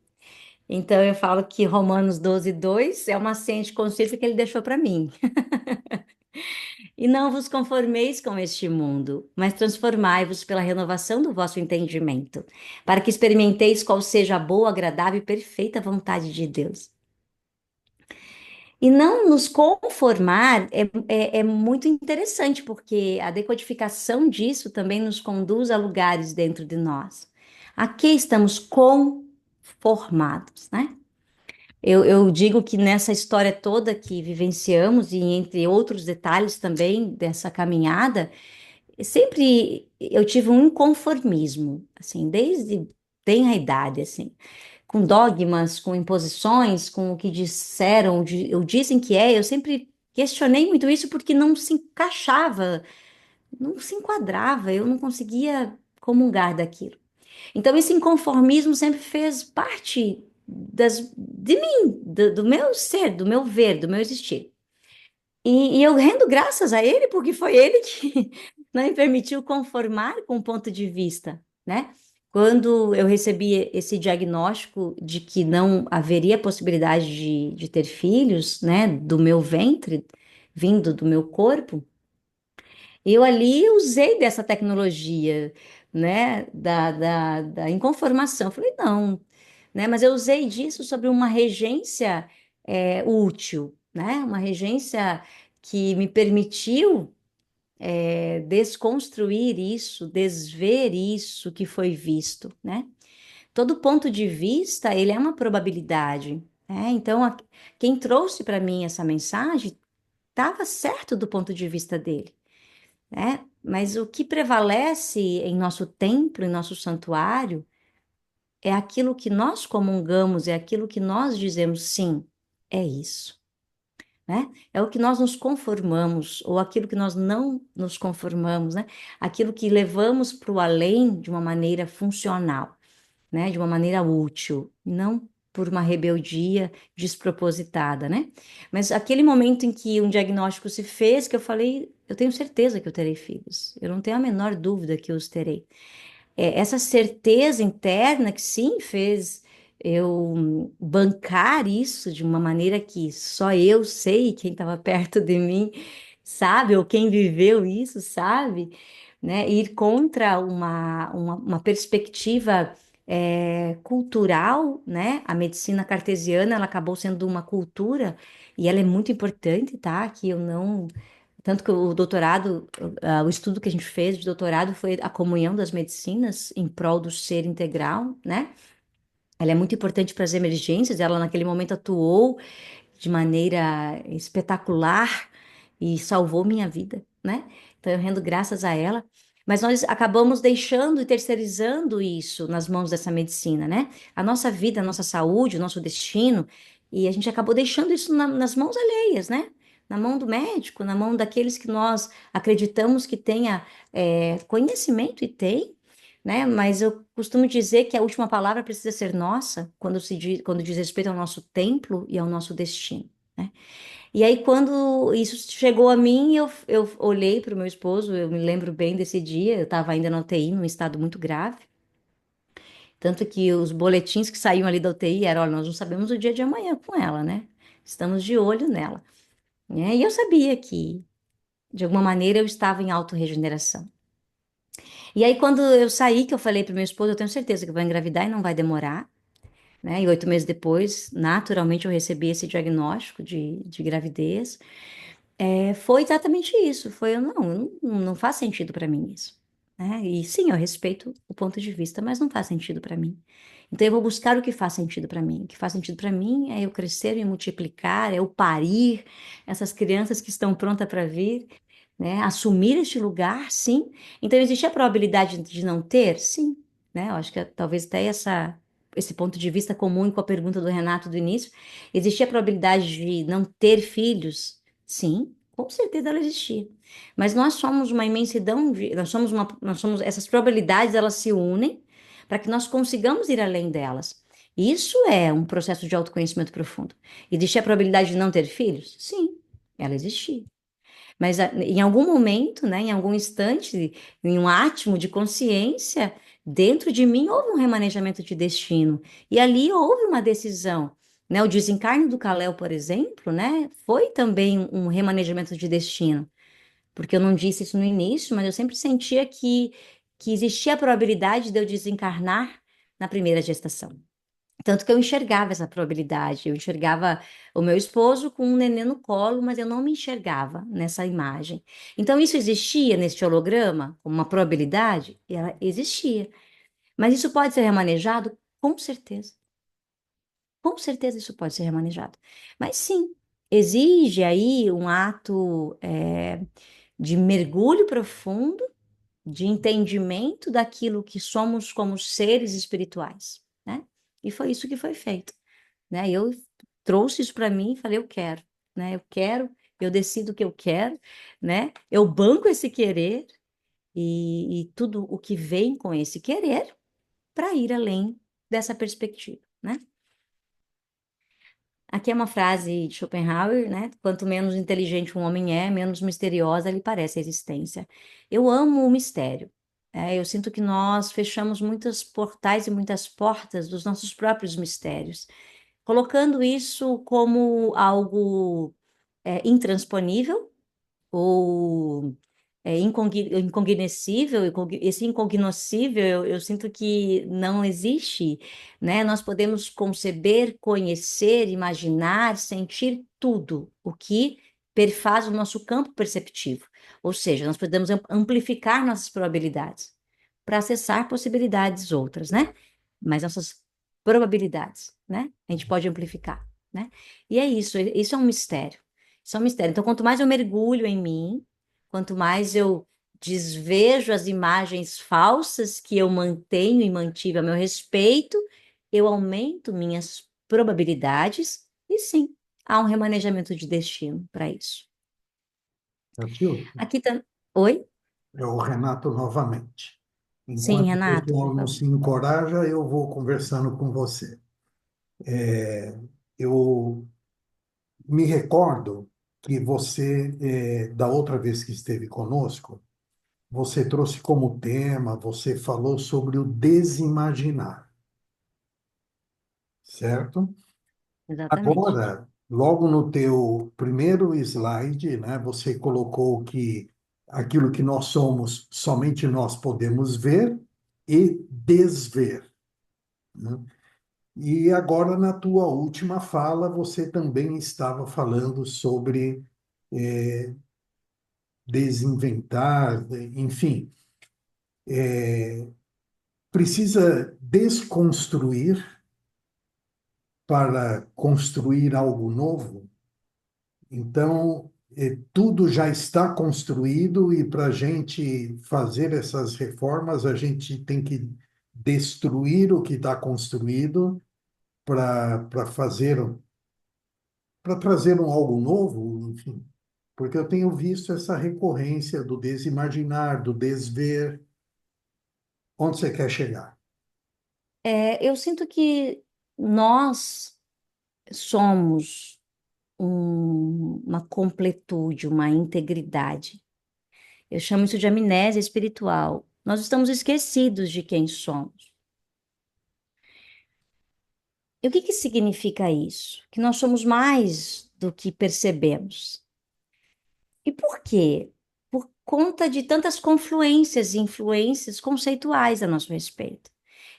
Então eu falo que Romanos 12:2 é uma senha de consciência que ele deixou para mim. E não vos conformeis com este mundo, mas transformai-vos pela renovação do vosso entendimento, para que experimenteis qual seja a boa, agradável e perfeita vontade de Deus. E não nos conformar é muito interessante, porque a decodificação disso também nos conduz a lugares dentro de nós. Aqui estamos conformados, né? Eu digo que nessa história toda que vivenciamos, e entre outros detalhes também dessa caminhada, sempre eu tive um inconformismo, assim, desde bem a idade, assim, com dogmas, com imposições, com o que disseram, ou dizem que é. Eu sempre questionei muito isso porque não se encaixava, não se enquadrava, eu não conseguia comungar daquilo. Então, esse inconformismo sempre fez parte de mim, do meu ser, do meu ver, do meu existir. E eu rendo graças a ele, porque foi ele que não me permitiu conformar com o ponto de vista, né? Quando eu recebi esse diagnóstico de que não haveria possibilidade de ter filhos, né, do meu ventre, vindo do meu corpo, eu ali usei dessa tecnologia, né, da inconformação. Falei, não, né, mas eu usei disso sobre uma regência útil, né, uma regência que me permitiu desconstruir isso, desver isso que foi visto, né? Todo ponto de vista, ele é uma probabilidade, né? Então, quem trouxe para mim essa mensagem estava certo do ponto de vista dele, né? Mas o que prevalece em nosso templo, em nosso santuário, é aquilo que nós comungamos, é aquilo que nós dizemos sim, é isso, né? É o que nós nos conformamos, ou aquilo que nós não nos conformamos, né? Aquilo que levamos para o além de uma maneira funcional, né? De uma maneira útil, não por uma rebeldia despropositada, né? Mas aquele momento em que um diagnóstico se fez, que eu falei, eu tenho certeza que eu terei filhos. Eu não tenho a menor dúvida que eu os terei. Essa certeza interna que sim fez eu bancar isso de uma maneira que só eu sei, quem estava perto de mim sabe, ou quem viveu isso sabe, né? Ir contra uma perspectiva cultural, né? A medicina cartesiana, ela acabou sendo uma cultura e ela é muito importante, tá? Que eu não tanto que o doutorado, o estudo que a gente fez de doutorado foi a comunhão das medicinas em prol do ser integral, né? Ela é muito importante para as emergências, ela naquele momento atuou de maneira espetacular e salvou minha vida, né? Então eu rendo graças a ela. Mas nós acabamos deixando e terceirizando isso nas mãos dessa medicina, né? A nossa vida, a nossa saúde, o nosso destino, e a gente acabou deixando isso nas mãos alheias, né? Na mão do médico, na mão daqueles que nós acreditamos que tenha conhecimento e tem, né? Mas eu costumo dizer que a última palavra precisa ser nossa quando diz respeito ao nosso templo e ao nosso destino, né? E aí, quando isso chegou a mim, eu olhei para o meu esposo, eu me lembro bem desse dia, eu estava ainda na UTI, num estado muito grave. Tanto que os boletins que saíam ali da UTI eram: olha, nós não sabemos o dia de amanhã com ela, né? Estamos de olho nela, né? E eu sabia que, de alguma maneira, eu estava em autorregeneração. E aí, quando eu saí, que eu falei para meu esposo, eu tenho certeza que eu vou engravidar e não vai demorar, né? E 8 meses depois, naturalmente, eu recebi esse diagnóstico de gravidez. Foi exatamente isso. Foi, não faz sentido para mim isso, né? E sim, eu respeito o ponto de vista, mas não faz sentido para mim. Então eu vou buscar o que faz sentido para mim. O que faz sentido para mim é eu crescer, me multiplicar, é eu parir essas crianças que estão prontas para vir, né? Assumir este lugar, sim. Então existe a probabilidade de não ter, sim, né? Eu acho que talvez até esse ponto de vista comum com a pergunta do Renato do início, existia a probabilidade de não ter filhos? Sim, com certeza ela existia. Mas nós somos uma imensidão nós somos essas probabilidades, elas se unem para que nós consigamos ir além delas. Isso é um processo de autoconhecimento profundo. Existia a probabilidade de não ter filhos? Sim, ela existia. Mas em algum momento, né, em algum instante, em um átimo de consciência, dentro de mim houve um remanejamento de destino. E ali houve uma decisão. Né? O desencarne do Kalel, por exemplo, né, foi também um remanejamento de destino. Porque eu não disse isso no início, mas eu sempre sentia que existia a probabilidade de eu desencarnar na primeira gestação. Tanto que eu enxergava essa probabilidade, eu enxergava o meu esposo com um neném no colo, mas eu não me enxergava nessa imagem. Então, isso existia neste holograma, como uma probabilidade? Ela existia. Mas isso pode ser remanejado? Com certeza. Com certeza isso pode ser remanejado. Mas sim, exige aí um ato de mergulho profundo, de entendimento daquilo que somos como seres espirituais, né? E foi isso que foi feito, né? Eu trouxe isso para mim e falei, eu quero, né? Eu quero, eu decido o que eu quero, né? Eu banco esse querer e tudo o que vem com esse querer para ir além dessa perspectiva, né? Aqui é uma frase de Schopenhauer, né? Quanto menos inteligente um homem é, menos misteriosa lhe parece a existência. Eu amo o mistério. Eu sinto que nós fechamos muitos portais e muitas portas dos nossos próprios mistérios, colocando isso como algo intransponível ou incognoscível, esse incognoscível, eu sinto que não existe, né? Nós podemos conceber, conhecer, imaginar, sentir tudo o que perfaz o nosso campo perceptivo. Ou seja, nós podemos amplificar nossas probabilidades para acessar possibilidades outras, né? Mas nossas probabilidades, né? A gente pode amplificar, né? E é isso, isso é um mistério. Isso é um mistério. Então, quanto mais eu mergulho em mim, quanto mais eu desvejo as imagens falsas que eu mantenho e mantive a meu respeito, eu aumento minhas probabilidades e sim, há um remanejamento de destino para isso. Aquilo Aqui tá. Oi? é o Renato novamente. Sim, Enquanto o Renato, por pessoal não favor. se encoraja, eu vou conversando com você. Eu me recordo que você, da outra vez que esteve conosco, você trouxe como tema, você falou sobre o desimaginar, certo? Exatamente. Agora, logo no teu primeiro slide, né, você colocou que aquilo que nós somos, somente nós podemos ver e desver, né? E agora, na tua última fala, você também estava falando sobre desinventar, enfim, precisa desconstruir para construir algo novo. Então, tudo já está construído e para a gente fazer essas reformas, a gente tem que destruir o que está construído para fazer, para trazer um algo novo, enfim. Porque eu tenho visto essa recorrência do desimaginar, do desver. Onde você quer chegar? Eu sinto que nós somos uma completude, uma integridade. Eu chamo isso de amnésia espiritual. Nós estamos esquecidos de quem somos. E o que que significa isso? Que nós somos mais do que percebemos. E por quê? Por conta de tantas confluências e influências conceituais a nosso respeito.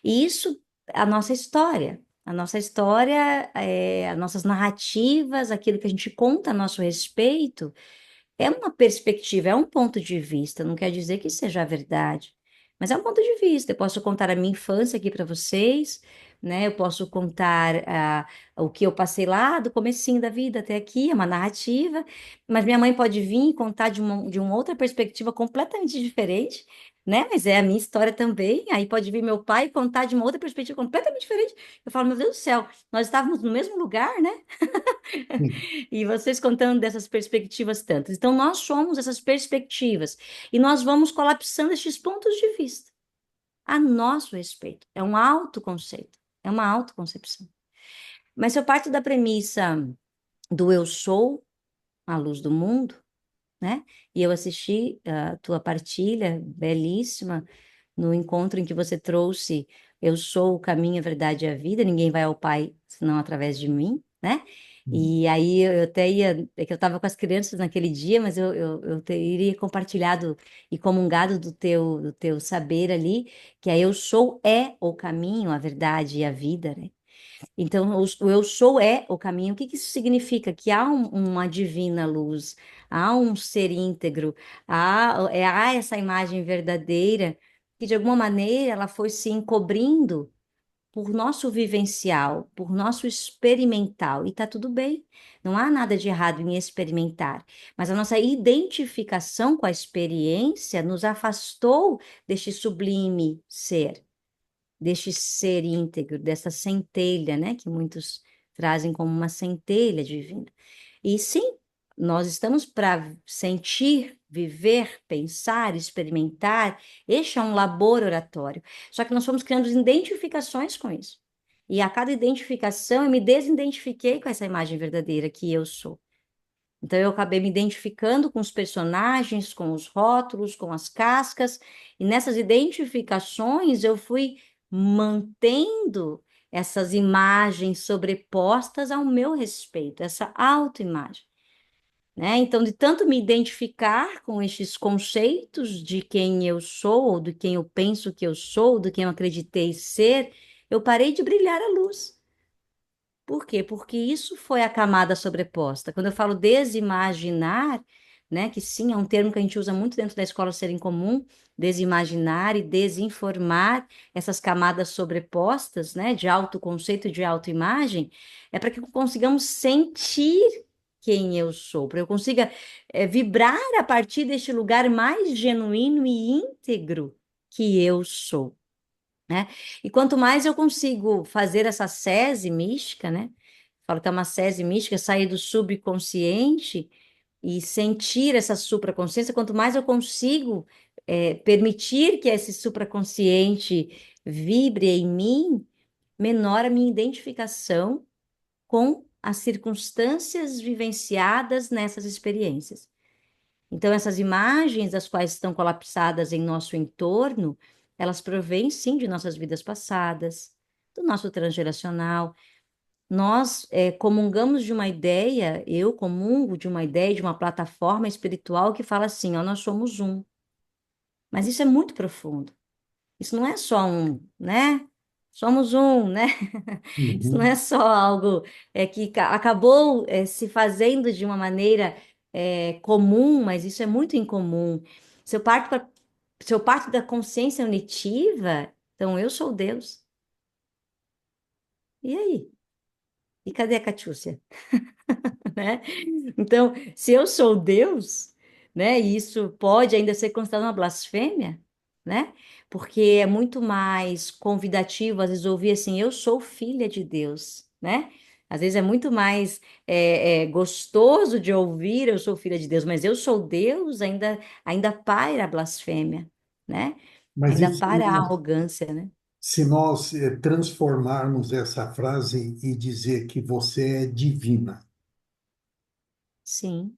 E isso, a nossa história, as nossas narrativas, aquilo que a gente conta a nosso respeito, é uma perspectiva, é um ponto de vista, não quer dizer que seja a verdade, mas é um ponto de vista. Eu posso contar a minha infância aqui para vocês, né? Eu posso contar o que eu passei lá do comecinho da vida até aqui, é uma narrativa, mas minha mãe pode vir e contar de uma outra perspectiva completamente diferente, né? Mas é a minha história também. Aí pode vir meu pai e contar de uma outra perspectiva completamente diferente. Eu falo, meu Deus do céu, nós estávamos no mesmo lugar, né? Sim, E vocês contando dessas perspectivas tantas. Então, nós somos essas perspectivas e nós vamos colapsando estes pontos de vista a nosso respeito. É um autoconceito, é uma autoconcepção. Mas se eu parto da premissa do eu sou a luz do mundo, né? E eu assisti a tua partilha belíssima no encontro em que você trouxe eu sou o caminho, a verdade e a vida, ninguém vai ao Pai senão através de mim, né? E aí eu até ia, é que eu estava com as crianças naquele dia, mas eu teria compartilhado e comungado do teu saber ali, que é eu sou é o caminho, a verdade e a vida, né? Então, o eu sou é o caminho. O que que isso significa? Que há uma divina luz, há um ser íntegro, há essa imagem verdadeira que, de alguma maneira, ela foi se encobrindo por nosso vivencial, por nosso experimental, e está tudo bem. Não há nada de errado em experimentar, mas a nossa identificação com a experiência nos afastou deste sublime ser, deste ser íntegro, dessa centelha, né, que muitos trazem como uma centelha divina. E sim, nós estamos para sentir, viver, pensar, experimentar. Este é um laboratório. Só que nós fomos criando identificações com isso. E a cada identificação eu me desidentifiquei com essa imagem verdadeira que eu sou. Então eu acabei me identificando com os personagens, com os rótulos, com as cascas, e nessas identificações eu fui mantendo essas imagens sobrepostas ao meu respeito, essa autoimagem, né? Então, de tanto me identificar com estes conceitos de quem eu sou, ou de quem eu penso que eu sou, do quem eu acreditei ser, eu parei de brilhar a luz. Por quê? Porque isso foi a camada sobreposta. Quando eu falo desimaginar, né, que sim, é um termo que a gente usa muito dentro da escola ser em comum, desimaginar e desinformar essas camadas sobrepostas, né, de autoconceito e de autoimagem, é para que consigamos sentir quem eu sou, para eu consiga vibrar a partir deste lugar mais genuíno e íntegro que eu sou, né? E quanto mais eu consigo fazer essa sese mística, né? Falo que é uma sese mística, sair do subconsciente e sentir essa supraconsciência, quanto mais eu consigo permitir que esse supraconsciente vibre em mim, menor a minha identificação com as circunstâncias vivenciadas nessas experiências. Então, essas imagens, as quais estão colapsadas em nosso entorno, elas provêm sim de nossas vidas passadas, do nosso transgeracional. Nós comungamos de uma ideia, eu comungo de uma ideia, de uma plataforma espiritual que fala assim, ó, nós somos um. Mas isso é muito profundo. Isso não é só um, né? Somos um, né? Isso não Uhum. é só algo que acabou se fazendo de uma maneira comum, mas isso é muito incomum. Se eu parto, se eu parto da consciência unitiva, então eu sou Deus. E aí? E cadê a Catiúcia? Né? Então, se eu sou Deus, né, e isso pode ainda ser considerado uma blasfêmia, né? Porque é muito mais convidativo, às vezes, ouvir assim, eu sou filha de Deus, né? Às vezes é muito mais gostoso de ouvir, eu sou filha de Deus, mas eu sou Deus, ainda paira a blasfêmia, né? Mas Ainda e para a arrogância, né? se nós transformarmos essa frase e dizer que você é divina, Sim,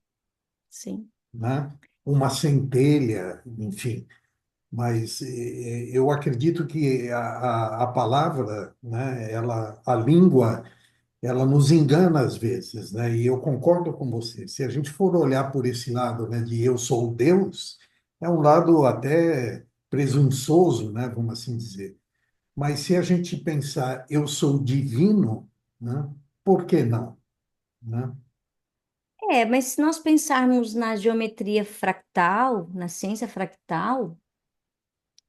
sim. né? Uma centelha, enfim. Mas eu acredito que a palavra, né, a língua, ela nos engana às vezes, né? E eu concordo com você. Se a gente for olhar por esse lado, né, de eu sou Deus, é um lado até presunçoso, né, vamos assim dizer. Mas se a gente pensar eu sou divino, né, por que não, né? Mas se nós pensarmos na geometria fractal, na ciência fractal,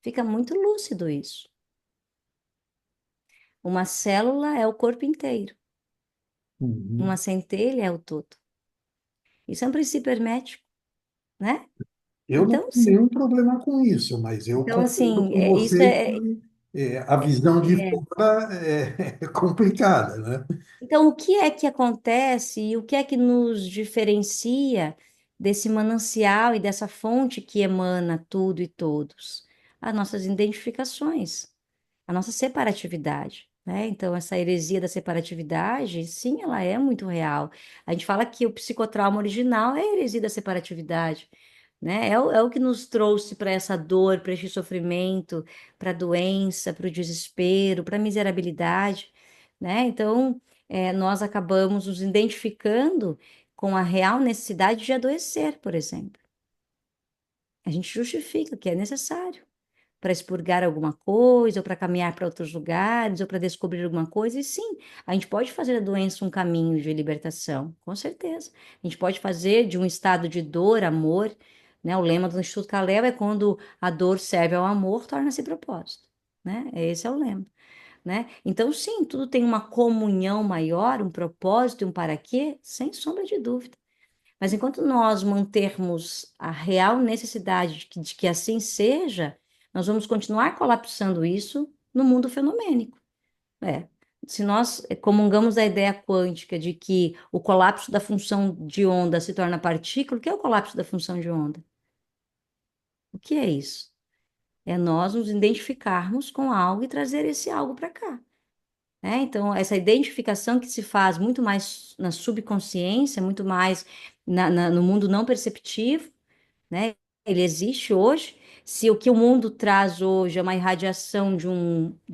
fica muito lúcido isso. Uma célula é o corpo inteiro, uma Uhum. centelha é o todo. Isso é um princípio hermético, né? Eu não Então, tenho sim. nenhum problema com isso, mas eu Então, concordo assim, com isso você é, que a visão de é. fora é complicada, né? Então, o que é que acontece e o que é que nos diferencia desse manancial e dessa fonte que emana tudo e todos? As nossas identificações, a nossa separatividade, né? Então, essa heresia da separatividade, sim, ela é muito real. A gente fala que o psicotrauma original é a heresia da separatividade, né? É o que nos trouxe para essa dor, para esse sofrimento, para a doença, para o desespero, para a miserabilidade, né? Então, nós acabamos nos identificando com a real necessidade de adoecer, por exemplo. A gente justifica que é necessário. para expurgar alguma coisa, ou para caminhar para outros lugares, ou para descobrir alguma coisa. E sim, a gente pode fazer da doença um caminho de libertação, com certeza. A gente pode fazer de um estado de dor, amor, né? O lema do Instituto Calel é quando a dor serve ao amor, torna-se propósito, né? Esse é o lema, né? Então, sim, tudo tem uma comunhão maior, um propósito e um para quê, sem sombra de dúvida. Mas enquanto nós mantermos a real necessidade de que assim seja, nós vamos continuar colapsando isso no mundo fenomênico. É. Se nós comungamos da ideia quântica de que o colapso da função de onda se torna partícula, o que é o colapso da função de onda? O que é isso? É nós nos identificarmos com algo e trazer esse algo para cá. Né? Então, essa identificação que se faz muito mais na subconsciência, muito mais no mundo não perceptivo, né? Ele existe hoje. Se o que o mundo traz hoje é uma irradiação de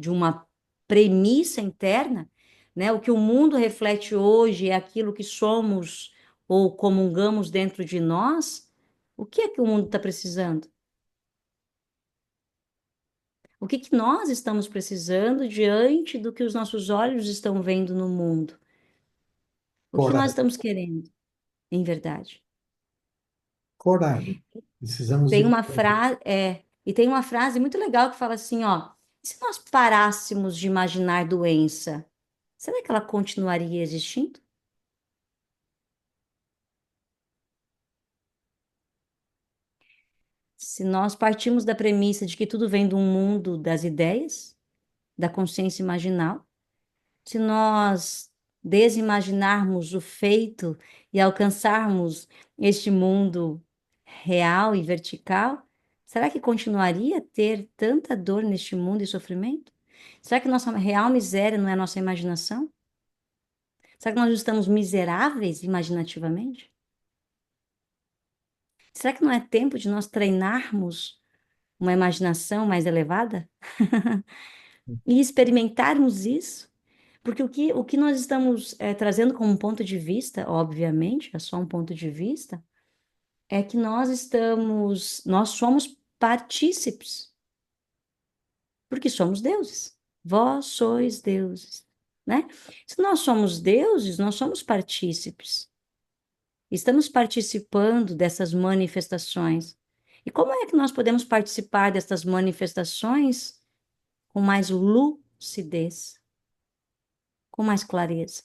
uma premissa interna, né? O que o mundo reflete hoje é aquilo que somos ou comungamos dentro de nós, o que é que o mundo está precisando? O que que nós estamos precisando diante do que os nossos olhos estão vendo no mundo? O que nós Coragem, estamos querendo, em verdade? coragem. Precisamos Tem de uma coragem. frase, e tem uma frase muito legal que fala assim, ó, e se nós parássemos de imaginar doença, será que ela continuaria existindo? Se nós partimos da premissa de que tudo vem do mundo das ideias, da consciência imaginal, se nós desimaginarmos o feito e alcançarmos este mundo real e vertical, será que continuaria a ter tanta dor neste mundo e sofrimento? Será que nossa real miséria não é a nossa imaginação? Será que nós estamos miseráveis imaginativamente? Será que não é tempo de nós treinarmos uma imaginação mais elevada e experimentarmos isso? Porque o que nós estamos trazendo como um ponto de vista, obviamente, é só um ponto de vista, é que nós somos partícipes, porque somos deuses. Vós sois deuses, né? Se nós somos deuses, nós somos partícipes. Estamos participando dessas manifestações. E como é que nós podemos participar dessas manifestações com mais lucidez, com mais clareza?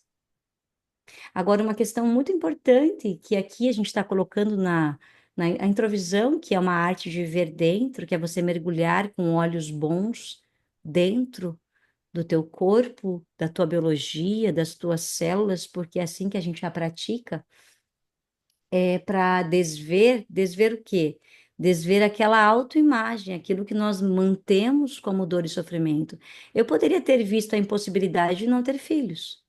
Agora, uma questão muito importante que aqui a gente está colocando na a introvisão, que é uma arte de ver dentro, que é você mergulhar com olhos bons dentro do teu corpo, da tua biologia, das tuas células, porque é assim que a gente a pratica, é para desver o quê? Desver aquela autoimagem, aquilo que nós mantemos como dor e sofrimento. Eu poderia ter visto a impossibilidade de não ter filhos.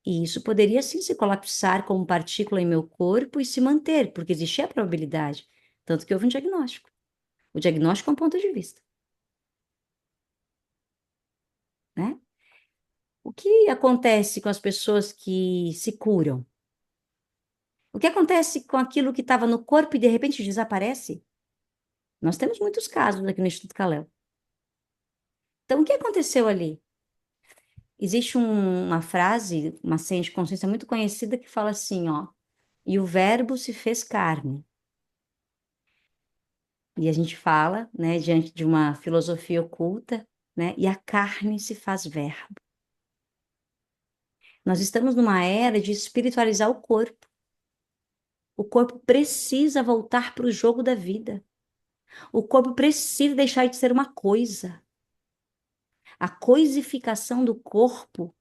E isso poderia sim se colapsar como partícula em meu corpo e se manter, porque existia a probabilidade. Tanto que houve um diagnóstico. O diagnóstico é um ponto de vista, né? O que acontece com as pessoas que se curam? O que acontece com aquilo que estava no corpo e de repente desaparece? Nós temos muitos casos aqui no Instituto Calel. Então, o que aconteceu ali? Existe uma frase, uma senha de consciência muito conhecida que fala assim, ó, e o verbo se fez carne. E a gente fala, né, diante de uma filosofia oculta, né, e a carne se faz verbo. Nós estamos numa era de espiritualizar o corpo. O corpo precisa voltar para o jogo da vida. O corpo precisa deixar de ser uma coisa. A coisificação do corpo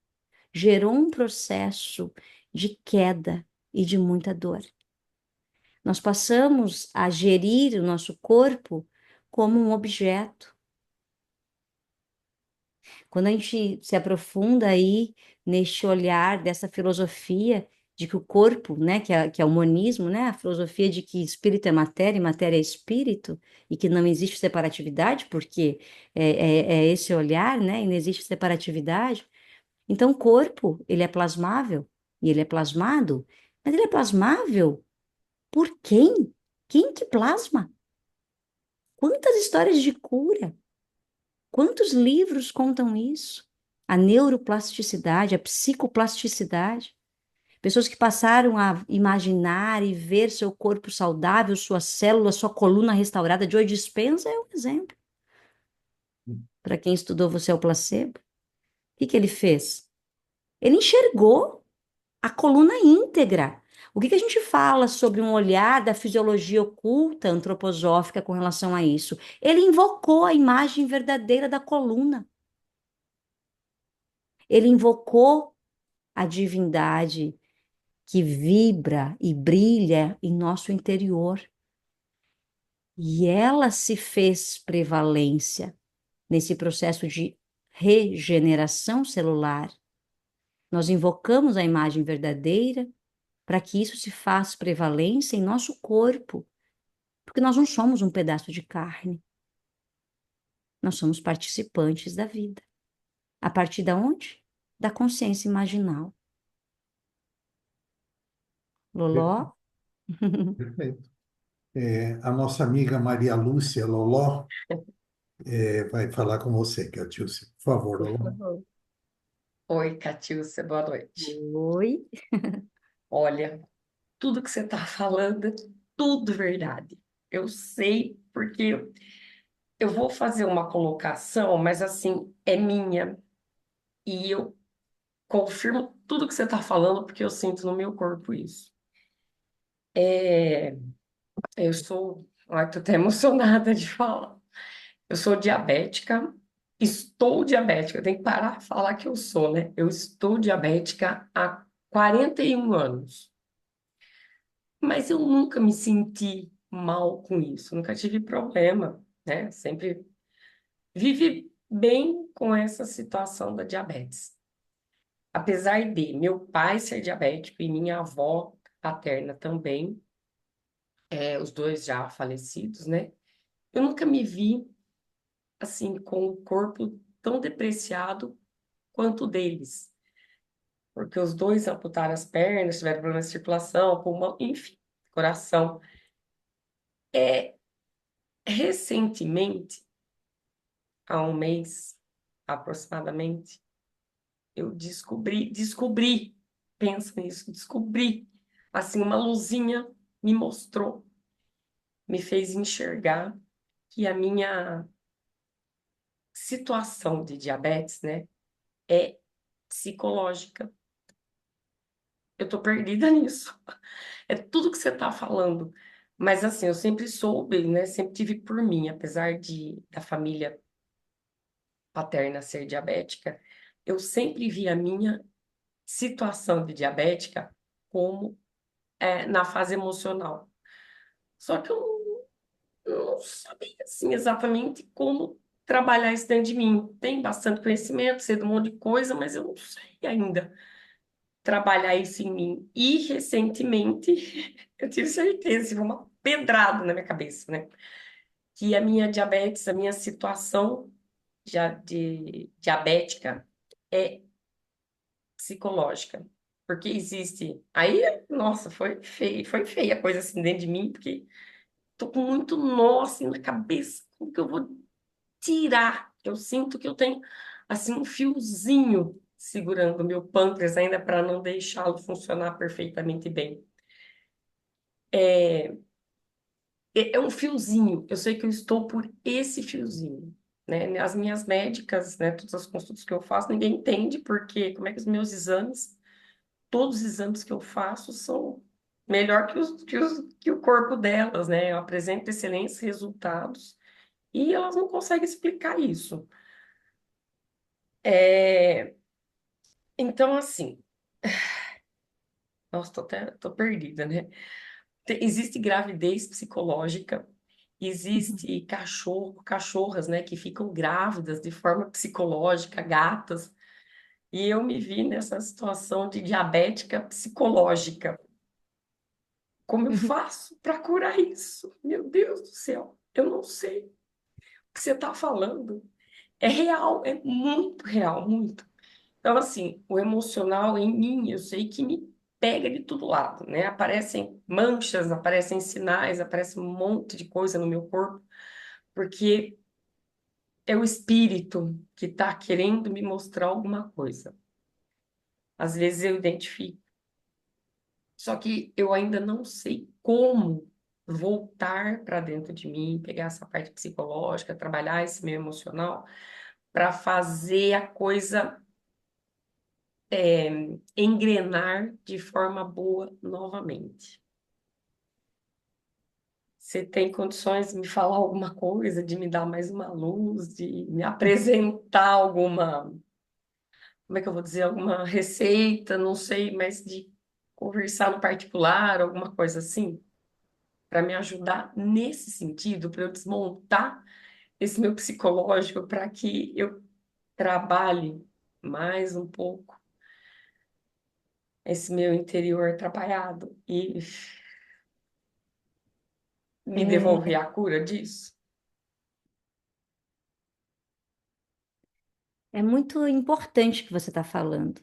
gerou um processo de queda e de muita dor. Nós passamos a gerir o nosso corpo como um objeto. Quando a gente se aprofunda aí neste olhar dessa filosofia de que o corpo, né, que é o monismo, né, a filosofia de que espírito é matéria e matéria é espírito, e que não existe separatividade, porque é esse olhar, né, e não existe separatividade. Então, o corpo, ele é plasmável, e ele é plasmado, mas ele é plasmável por quem? Quem que plasma? Quantas histórias de cura? Quantos livros contam isso? A neuroplasticidade, a psicoplasticidade. Pessoas que passaram a imaginar e ver seu corpo saudável, sua célula, sua coluna restaurada. Joe Dispenza é um exemplo. Para quem estudou Você é o Placebo. O que ele fez? Ele enxergou a coluna íntegra. O que a gente fala sobre um olhar da fisiologia oculta antroposófica com relação a isso? Ele invocou a imagem verdadeira da coluna. Ele invocou a divindade que vibra e brilha em nosso interior. E ela se fez prevalência nesse processo de regeneração celular. Nós invocamos a imagem verdadeira para que isso se faça prevalência em nosso corpo, porque nós não somos um pedaço de carne. Nós somos participantes da vida. A partir da onde? Da consciência imaginal. Loló? Perfeito. A nossa amiga Maria Lúcia Loló vai falar com você, Catiúcia. Por favor, Por Loló. favor. Oi, Catiúcia, boa noite. Oi. Olha, tudo que você está falando é tudo verdade. Eu sei porque eu vou fazer uma colocação, mas assim, é minha. E eu confirmo tudo que você está falando porque eu sinto no meu corpo isso. É, eu sou... Ai, tô até emocionada de falar. Eu sou diabética, estou diabética. Eu tenho que parar de falar que eu sou, né? Eu estou diabética há 41 anos. Mas eu nunca me senti mal com isso, nunca tive problema, né? Sempre vivi bem com essa situação da diabetes. Apesar de meu pai ser diabético e minha avó paterna também, os dois já falecidos, né? Eu nunca me vi assim com o corpo tão depreciado quanto o deles, porque os dois amputaram as pernas, tiveram problemas de circulação, pulmão, enfim, coração. Recentemente, há um mês aproximadamente, eu descobri, pensa nisso, descobri, assim, uma luzinha me mostrou, me fez enxergar que a minha situação de diabetes, né, é psicológica. Eu tô perdida nisso. É tudo que você tá falando. Mas assim, eu sempre soube, né, sempre tive por mim, apesar da família paterna ser diabética, eu sempre vi a minha situação de diabética como na fase emocional. Só que eu não sabia assim, exatamente como trabalhar isso dentro de mim. Tem bastante conhecimento, sei de um monte de coisa, mas eu não sei ainda trabalhar isso em mim. E recentemente eu tive certeza, tive uma pedrada na minha cabeça, né? Que a minha diabetes, a minha situação já de diabética é psicológica. Porque existe. Aí, nossa, foi feia a coisa assim dentro de mim, porque tô com muito nó assim na cabeça. Como que eu vou tirar? Eu sinto que eu tenho assim um fiozinho segurando o meu pâncreas ainda para não deixá-lo funcionar perfeitamente bem. É, é um fiozinho. Eu sei que eu estou por esse fiozinho. Né? As minhas médicas, né, todas as consultas que eu faço, ninguém entende porque como é que os meus exames todos os exames que eu faço são melhor que o corpo delas, né? Eu apresento excelentes resultados e elas não conseguem explicar isso. É, Então, assim, nossa, tô perdida, né? Existe gravidez psicológica, existe cachorras, né, que ficam grávidas de forma psicológica, gatas, e eu me vi nessa situação de diabética psicológica. Como eu faço para curar isso? Meu Deus do céu, eu não sei. O que você está falando é real, é muito real, muito. Então, assim, o emocional em mim, eu sei que me pega de todo lado, né? Aparecem manchas, aparecem sinais, aparece um monte de coisa no meu corpo, porque é o espírito que está querendo me mostrar alguma coisa. Às vezes eu identifico, só que eu ainda não sei como voltar para dentro de mim, pegar essa parte psicológica, trabalhar esse meu emocional, para fazer a coisa engrenar de forma boa novamente. Você tem condições de me falar alguma coisa, de me dar mais uma luz, de me apresentar alguma, como é que eu vou dizer, alguma receita, não sei, mas de conversar no particular, alguma coisa assim, para me ajudar nesse sentido, para eu desmontar esse meu psicológico, para que eu trabalhe mais um pouco esse meu interior atrapalhado e me devolver É, a cura disso. é muito importante o que você está falando.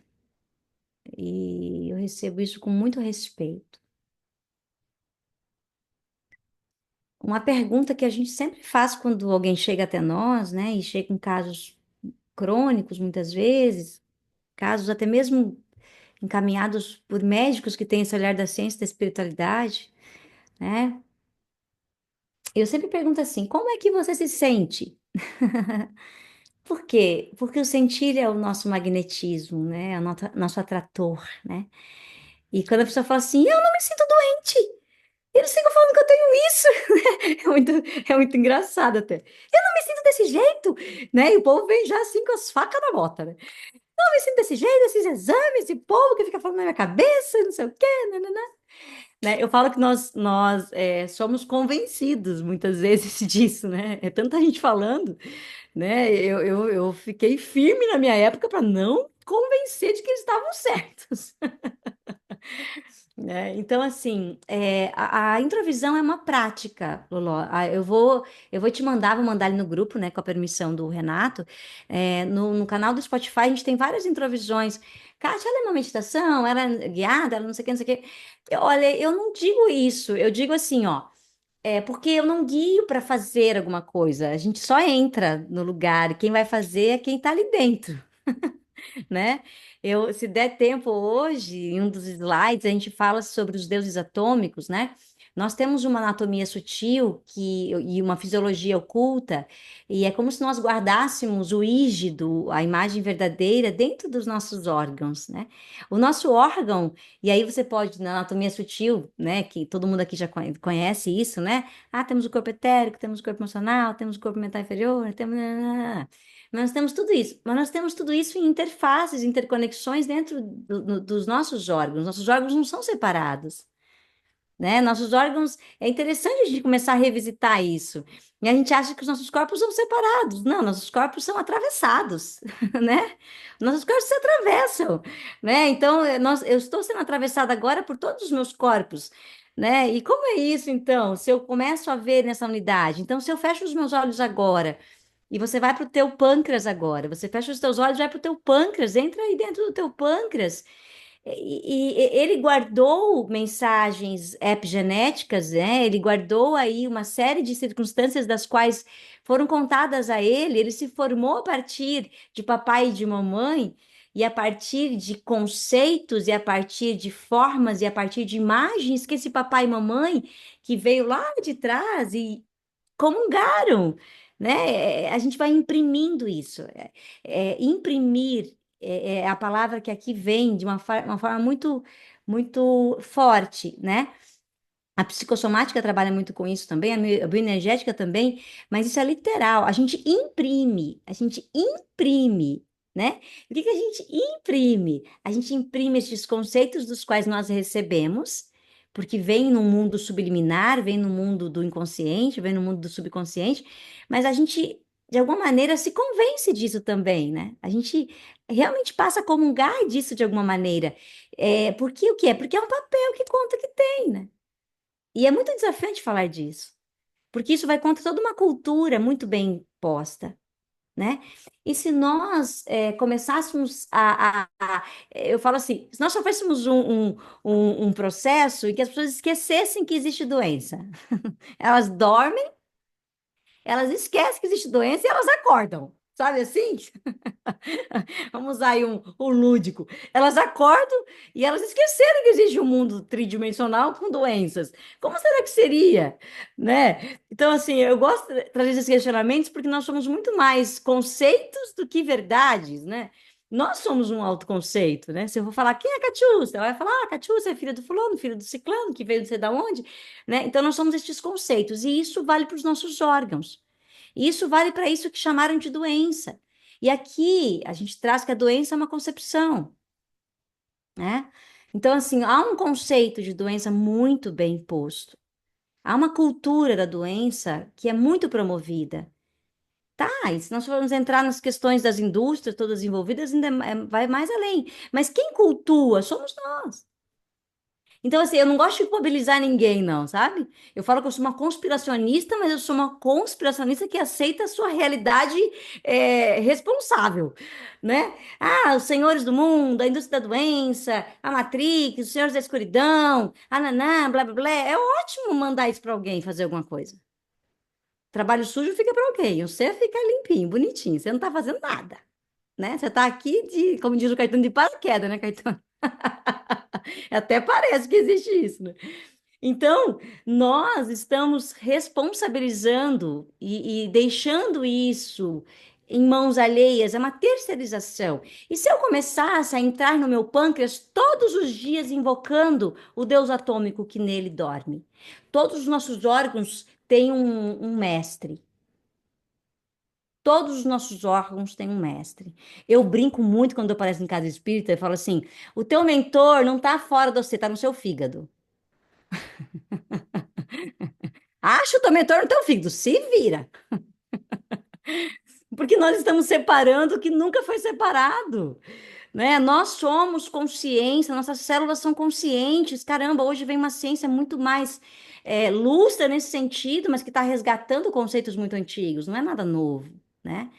E eu recebo isso com muito respeito. Uma pergunta que a gente sempre faz quando alguém chega até nós, né, e chega com casos crônicos, muitas vezes, casos até mesmo encaminhados por médicos que têm esse olhar da ciência e da espiritualidade, né? Eu sempre pergunto assim: como é que você se sente? Por quê? Porque o sentir é o nosso magnetismo, né? É o nosso atrator, né? E quando a pessoa fala assim, eu não me sinto doente, eles ficam falando que eu tenho isso. É muito engraçado até. Eu não me sinto desse jeito, né? E o povo vem já assim com as facas na bota, né? Não me sinto desse jeito, esses exames, esse povo que fica falando na minha cabeça, não sei o quê, né? Eu falo que nós somos convencidos muitas vezes disso, né? É tanta gente falando, né? Eu fiquei firme na minha época para não convencer de que eles estavam certos. Né? Então, assim, a introvisão é uma prática, Loló. Eu vou te mandar, vou mandar ali no grupo, né, com a permissão do Renato. No canal do Spotify, a gente tem várias introvisões. Kátia, ela é uma meditação, ela é guiada, ela não sei o que, não sei o que. Olha, eu não digo isso, eu digo assim, ó, porque eu não guio para fazer alguma coisa, a gente só entra no lugar, e quem vai fazer é quem está ali dentro, né? Se der tempo hoje, em um dos slides, a gente fala sobre os deuses atômicos, né? Nós temos uma anatomia sutil e uma fisiologia oculta, e é como se nós guardássemos o ígido, a imagem verdadeira, dentro dos nossos órgãos, né? O nosso órgão, e aí você pode, na anatomia sutil, né, que todo mundo aqui já conhece isso, né? Ah, temos o corpo etérico, temos o corpo emocional, temos o corpo mental inferior, temos. Nós temos tudo isso, mas nós temos tudo isso em interfaces, interconexões dentro dos nossos órgãos. Nossos órgãos não são separados, né? Nossos órgãos, é interessante a gente começar a revisitar isso. E a gente acha que os nossos corpos são separados. Não, nossos corpos são atravessados, né? Nossos corpos se atravessam, né? Então, eu estou sendo atravessada agora por todos os meus corpos. Né? E como é isso, então? Se eu começo a ver nessa unidade, então, se eu fecho os meus olhos agora e você vai para o teu pâncreas agora. Você fecha os teus olhos, vai para o teu pâncreas, entra aí dentro do teu pâncreas. E ele guardou mensagens epigenéticas, né? Ele guardou aí uma série de circunstâncias das quais foram contadas a ele. Ele se formou a partir de papai e de mamãe, e a partir de conceitos, e a partir de formas, e a partir de imagens que esse papai e mamãe, que veio lá de trás e comungaram, né? A gente vai imprimindo isso. Imprimir é a palavra que aqui vem de uma forma muito, muito forte, né? A psicossomática trabalha muito com isso também, a bioenergética também, mas isso é literal. A gente imprime, né? O que que a gente imprime? A gente imprime esses conceitos dos quais nós recebemos, porque vem no mundo subliminar, vem no mundo do inconsciente, vem no mundo do subconsciente, mas a gente, de alguma maneira, se convence disso também, né? A gente realmente passa a comungar disso de alguma maneira. Porque o que é? Porque é um papel que conta que tem, né? E é muito desafiante falar disso, porque isso vai contra toda uma cultura muito bem posta, né? E se nós começássemos eu falo assim, se nós sofrêssemos um processo em que as pessoas esquecessem que existe doença, elas dormem Elas esquecem que existe doença e elas acordam. Sabe assim? Vamos usar aí um lúdico. Elas acordam e elas esqueceram que existe um mundo tridimensional com doenças. Como será que seria, né? Então, assim, eu gosto de trazer esses questionamentos porque nós somos muito mais conceitos do que verdades, né? Nós somos um autoconceito, né? Se eu for falar, quem é a Catiúcia? Ela vai falar, ah, a Catiúcia é filha do fulano, filha do ciclano, que veio não sei da onde, né? Então, nós somos estes conceitos e isso vale para os nossos órgãos. E isso vale para isso que chamaram de doença. E aqui a gente traz que a doença é uma concepção, né? Então, assim, há um conceito de doença muito bem posto. Há uma cultura da doença que é muito promovida. Tá, e se nós formos entrar nas questões das indústrias todas envolvidas, ainda vai mais além. Mas quem cultua somos nós. Então, assim, eu não gosto de culpabilizar ninguém, não, sabe? Eu falo que eu sou uma conspiracionista, mas eu sou uma conspiracionista que aceita a sua realidade responsável, né? Ah, os senhores do mundo, a indústria da doença, a Matrix, os senhores da escuridão, ananá, blá, blá, blá. É ótimo mandar isso para alguém fazer alguma coisa. Trabalho sujo fica para alguém, você fica limpinho, bonitinho, você não está fazendo nada, né? Você está aqui de, como diz o Caetano, de paraquedas, né, Caetano? Até parece que existe isso, né? Então, nós estamos responsabilizando e deixando isso em mãos alheias, é uma terceirização. E se eu começasse a entrar no meu pâncreas todos os dias invocando o Deus atômico que nele dorme? Todos os nossos órgãos têm um mestre. Todos os nossos órgãos têm um mestre. Eu brinco muito quando eu apareço em casa espírita e falo assim: o teu mentor não está fora de você, está no seu fígado. Acha o teu mentor no teu fígado, se vira. Porque nós estamos separando o que nunca foi separado, né? Nós somos consciência, nossas células são conscientes. Caramba, hoje vem uma ciência muito mais lúcida nesse sentido, mas que está resgatando conceitos muito antigos, não é nada novo, né?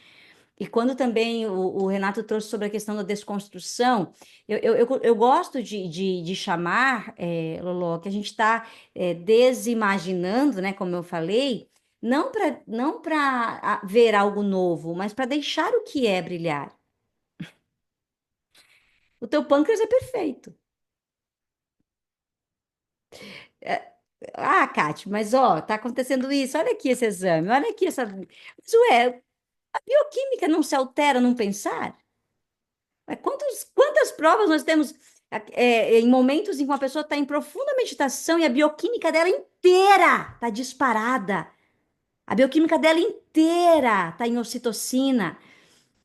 E quando também o Renato trouxe sobre a questão da desconstrução, eu gosto de chamar, Lolo, que a gente está desimaginando, né, como eu falei, não para ver algo novo, mas para deixar o que é brilhar. O teu pâncreas é perfeito. É, ah, Kátia, mas ó, tá acontecendo isso, olha aqui esse exame, olha aqui essa. Mas ué, a bioquímica não se altera num pensar? Mas quantas provas nós temos em momentos em que uma pessoa está em profunda meditação e a bioquímica dela inteira está disparada. A bioquímica dela inteira está em ocitocina.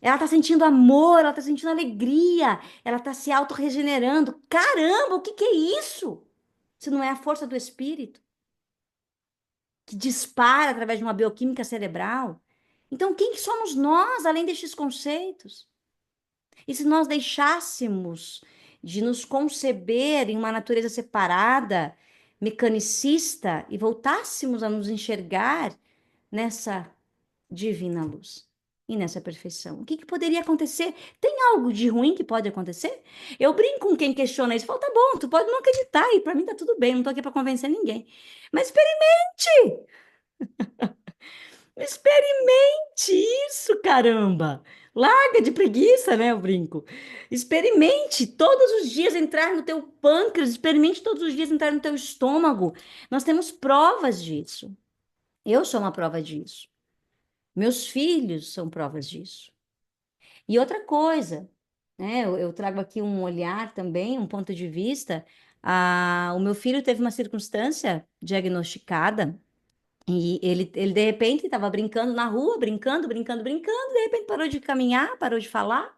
Ela está sentindo amor, ela está sentindo alegria, ela está se autorregenerando. Caramba, o que que é isso? Se não é a força do espírito que dispara através de uma bioquímica cerebral? Então, quem que somos nós, além destes conceitos? E se nós deixássemos de nos conceber em uma natureza separada, mecanicista, e voltássemos a nos enxergar nessa divina luz e nessa perfeição? O que que poderia acontecer? Tem algo de ruim que pode acontecer? Eu brinco com quem questiona isso. Falo, tá bom, tu pode não acreditar e para mim tá tudo bem, não tô aqui para convencer ninguém. Mas experimente! Experimente isso, caramba! Larga de preguiça, né? Eu brinco. Experimente todos os dias entrar no teu pâncreas, experimente todos os dias entrar no teu estômago. Nós temos provas disso. Eu sou uma prova disso. Meus filhos são provas disso. E outra coisa, né? Eu trago aqui um olhar também, um ponto de vista. O meu filho teve uma circunstância diagnosticada. E ele de repente estava brincando na rua, brincando, brincando, brincando, de repente parou de caminhar, parou de falar.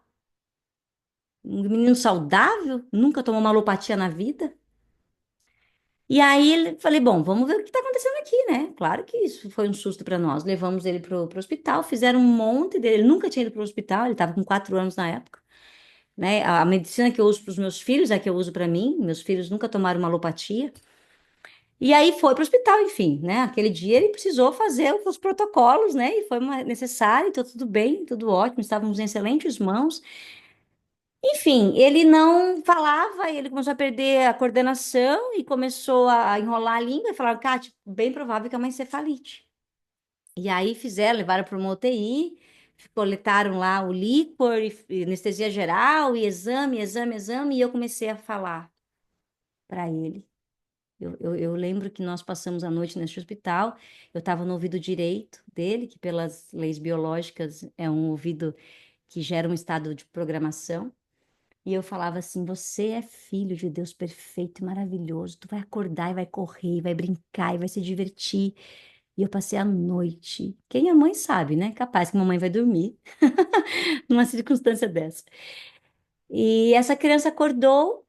Um menino saudável, nunca tomou uma alopatia na vida. E aí falei, bom, vamos ver o que está acontecendo aqui, né? Claro que isso foi um susto para nós. Levamos ele para o hospital, fizeram um monte dele. Ele nunca tinha ido para o hospital, ele estava com 4 anos na época. Né? A medicina que eu uso para os meus filhos é a que eu uso para mim. Meus filhos nunca tomaram uma alopatia. E aí foi para o hospital, enfim, né? Aquele dia ele precisou fazer os protocolos, né? E foi necessário, então tudo bem, tudo ótimo, estávamos em excelentes mãos. Enfim, ele não falava, ele começou a perder a coordenação e começou a enrolar a língua e falaram, Kátia, bem provável que é uma encefalite. E aí levaram para uma UTI, coletaram lá o líquor, e anestesia geral, e exame, exame, exame, e eu comecei a falar para ele. Eu lembro que nós passamos a noite nesse hospital, eu estava no ouvido direito dele, que pelas leis biológicas é um ouvido que gera um estado de programação, e eu falava assim: você é filho de Deus perfeito e maravilhoso, tu vai acordar e vai correr, e vai brincar e vai se divertir. E eu passei a noite. Quem é mãe sabe, né? Capaz que mamãe vai dormir numa circunstância dessa. E essa criança acordou,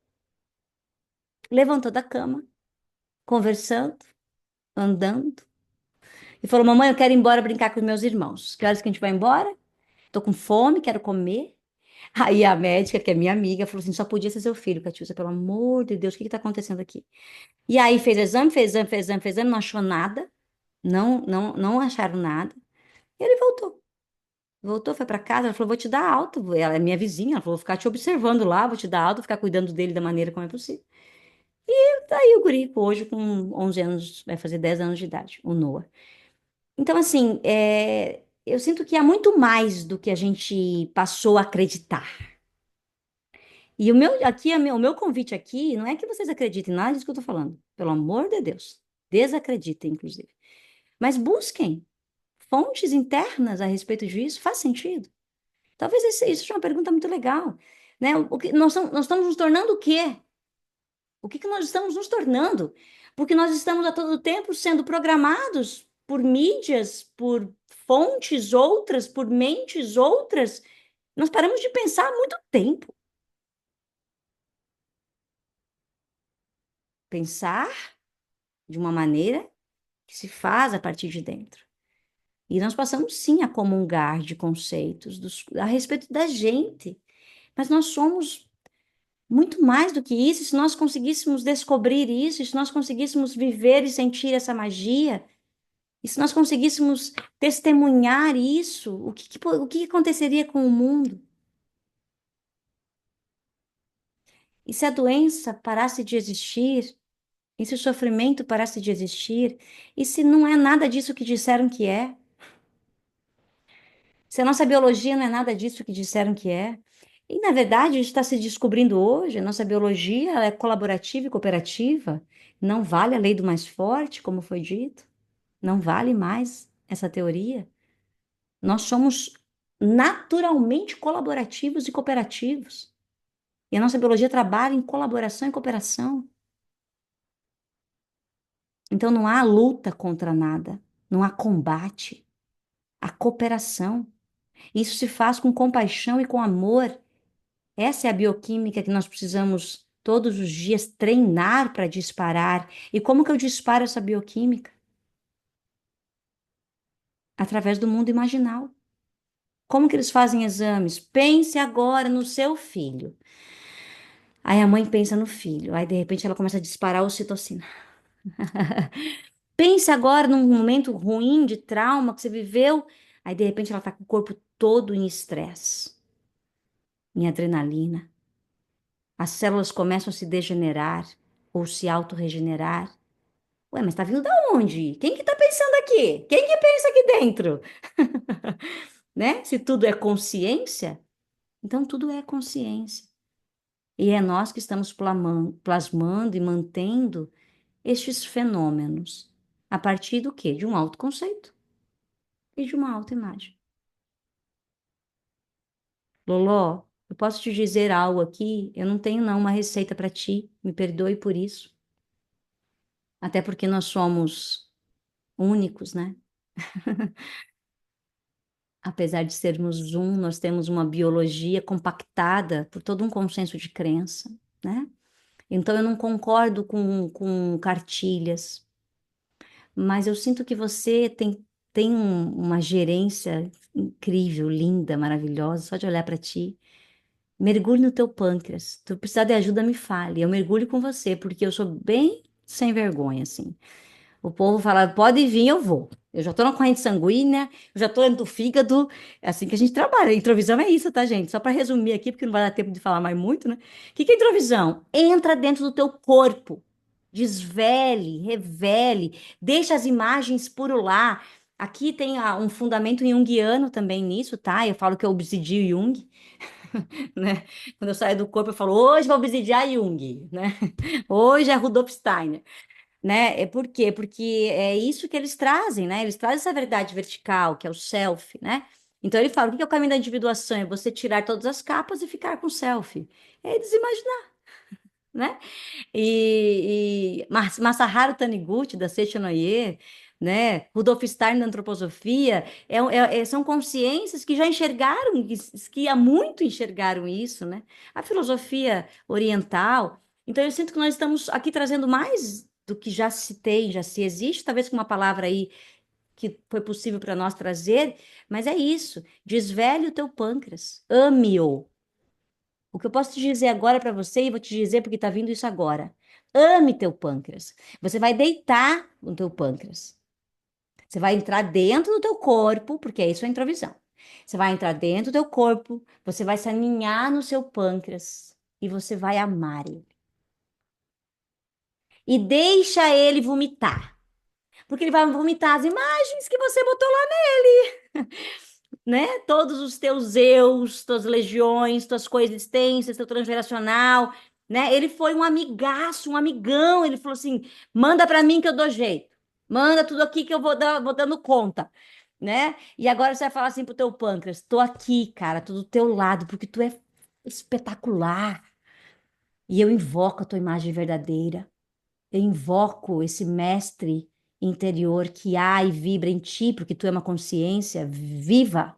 levantou da cama, conversando, andando, e falou: mamãe, eu quero ir embora brincar com os meus irmãos. Que horas que a gente vai embora? Tô com fome, quero comer. Aí a médica, que é minha amiga, falou assim: só podia ser seu filho, Catiúcia, pelo amor de Deus, o que que tá acontecendo aqui? E aí fez exame, fez exame, fez exame, fez exame, não achou nada, não acharam nada. E ele voltou. Voltou, foi para casa, ela falou: vou te dar alta. Ela é minha vizinha, ela falou: vou ficar te observando lá, vou te dar alta, ficar cuidando dele da maneira como é possível. Tá aí o guri, hoje com 11 anos, vai fazer 10 anos de idade, o Noah. Então, assim, eu sinto que há muito mais do que a gente passou a acreditar. E o meu convite aqui não é que vocês acreditem em nada disso que eu estou falando. Pelo amor de Deus. Desacreditem, inclusive. Mas busquem fontes internas a respeito disso. Faz sentido? Talvez isso seja uma pergunta muito legal. Né? Nós estamos nos tornando o quê? O que nós estamos nos tornando? Porque nós estamos a todo tempo sendo programados por mídias, por fontes outras, por mentes outras. Nós paramos de pensar há muito tempo. Pensar de uma maneira que se faz a partir de dentro. E nós passamos sim a comungar de conceitos a respeito da gente. Mas nós somos muito mais do que isso. Se nós conseguíssemos descobrir isso, se nós conseguíssemos viver e sentir essa magia, e se nós conseguíssemos testemunhar isso, o que aconteceria com o mundo? E se a doença parasse de existir? E se o sofrimento parasse de existir? E se não é nada disso que disseram que é? Se a nossa biologia não é nada disso que disseram que é? E, na verdade, a gente está se descobrindo hoje, a nossa biologia ela é colaborativa e cooperativa, não vale a lei do mais forte, como foi dito, não vale mais essa teoria. Nós somos naturalmente colaborativos e cooperativos. E a nossa biologia trabalha em colaboração e cooperação. Então não há luta contra nada, não há combate, há cooperação. Isso se faz com compaixão e com amor. Essa é a bioquímica que nós precisamos todos os dias treinar para disparar. E como que eu disparo essa bioquímica? Através do mundo imaginal. Como que eles fazem exames? Pense agora no seu filho. Aí a mãe pensa no filho, aí de repente ela começa a disparar ocitocina. Pense agora num momento ruim de trauma que você viveu, aí de repente ela está com o corpo todo em estresse, em adrenalina. As células começam a se degenerar ou se autorregenerar. Ué, mas tá vindo da onde? Quem que tá pensando aqui? Quem que pensa aqui dentro? Né? Se tudo é consciência, então tudo é consciência. E é nós que estamos plasmando e mantendo estes fenômenos. A partir do quê? De um autoconceito e de uma autoimagem. Loló, eu posso te dizer algo aqui? Eu não tenho não uma receita para ti, me perdoe por isso. Até porque nós somos únicos, né? Apesar de sermos um, nós temos uma biologia compactada por todo um consenso de crença, né? Então eu não concordo com cartilhas, mas eu sinto que você tem uma gerência incrível, linda, maravilhosa, só de olhar para ti. Mergulhe no teu pâncreas. Se tu precisar de ajuda, me fale. Eu mergulho com você, porque eu sou bem sem vergonha, assim. O povo fala, pode vir, eu vou. Eu já tô na corrente sanguínea, eu já tô dentro do fígado. É assim que a gente trabalha. Introvisão é isso, tá, gente? Só para resumir aqui, porque não vai dar tempo de falar mais muito, né? O que que é introvisão? Entra dentro do teu corpo. Desvele, revele, deixa as imagens purular. Aqui tem um fundamento junguiano também nisso, tá? Eu falo que eu obsidio Jung, né? Quando eu saio do corpo, eu falo, hoje vou obsidiar Jung, né? Hoje é Rudolf Steiner, né? É por quê? Porque é isso que eles trazem, né? Eles trazem essa verdade vertical, que é o self, né? Então ele fala, o que é o caminho da individuação? É você tirar todas as capas e ficar com o self. É desimaginar, né? Masaharu Taniguchi, da Seishanoye, né? Rudolf Steiner, da antroposofia, são consciências que já enxergaram, que há muito enxergaram isso, né? A filosofia oriental. Então, eu sinto que nós estamos aqui trazendo mais do que já se tem, já se existe, talvez com uma palavra aí que foi possível para nós trazer, mas é isso. Desvele o teu pâncreas, ame-o. O que eu posso te dizer agora para você, e vou te dizer porque está vindo isso agora. Ame teu pâncreas. Você vai deitar no teu pâncreas. Você vai entrar dentro do teu corpo, porque é isso a introvisão. Você vai entrar dentro do teu corpo, você vai se aninhar no seu pâncreas e você vai amar ele. E deixa ele vomitar. Porque ele vai vomitar as imagens que você botou lá nele. Né? Todos os teus eus, tuas legiões, tuas coexistências, teu transgeracional, né? Ele foi um amigaço, um amigão. Ele falou assim: manda para mim que eu dou jeito, manda tudo aqui que eu vou dando conta, né? E agora você vai falar assim pro teu pâncreas: tô aqui, cara, tô do teu lado, porque tu é espetacular. E eu invoco a tua imagem verdadeira, eu invoco esse mestre interior que há e vibra em ti, porque tu é uma consciência viva.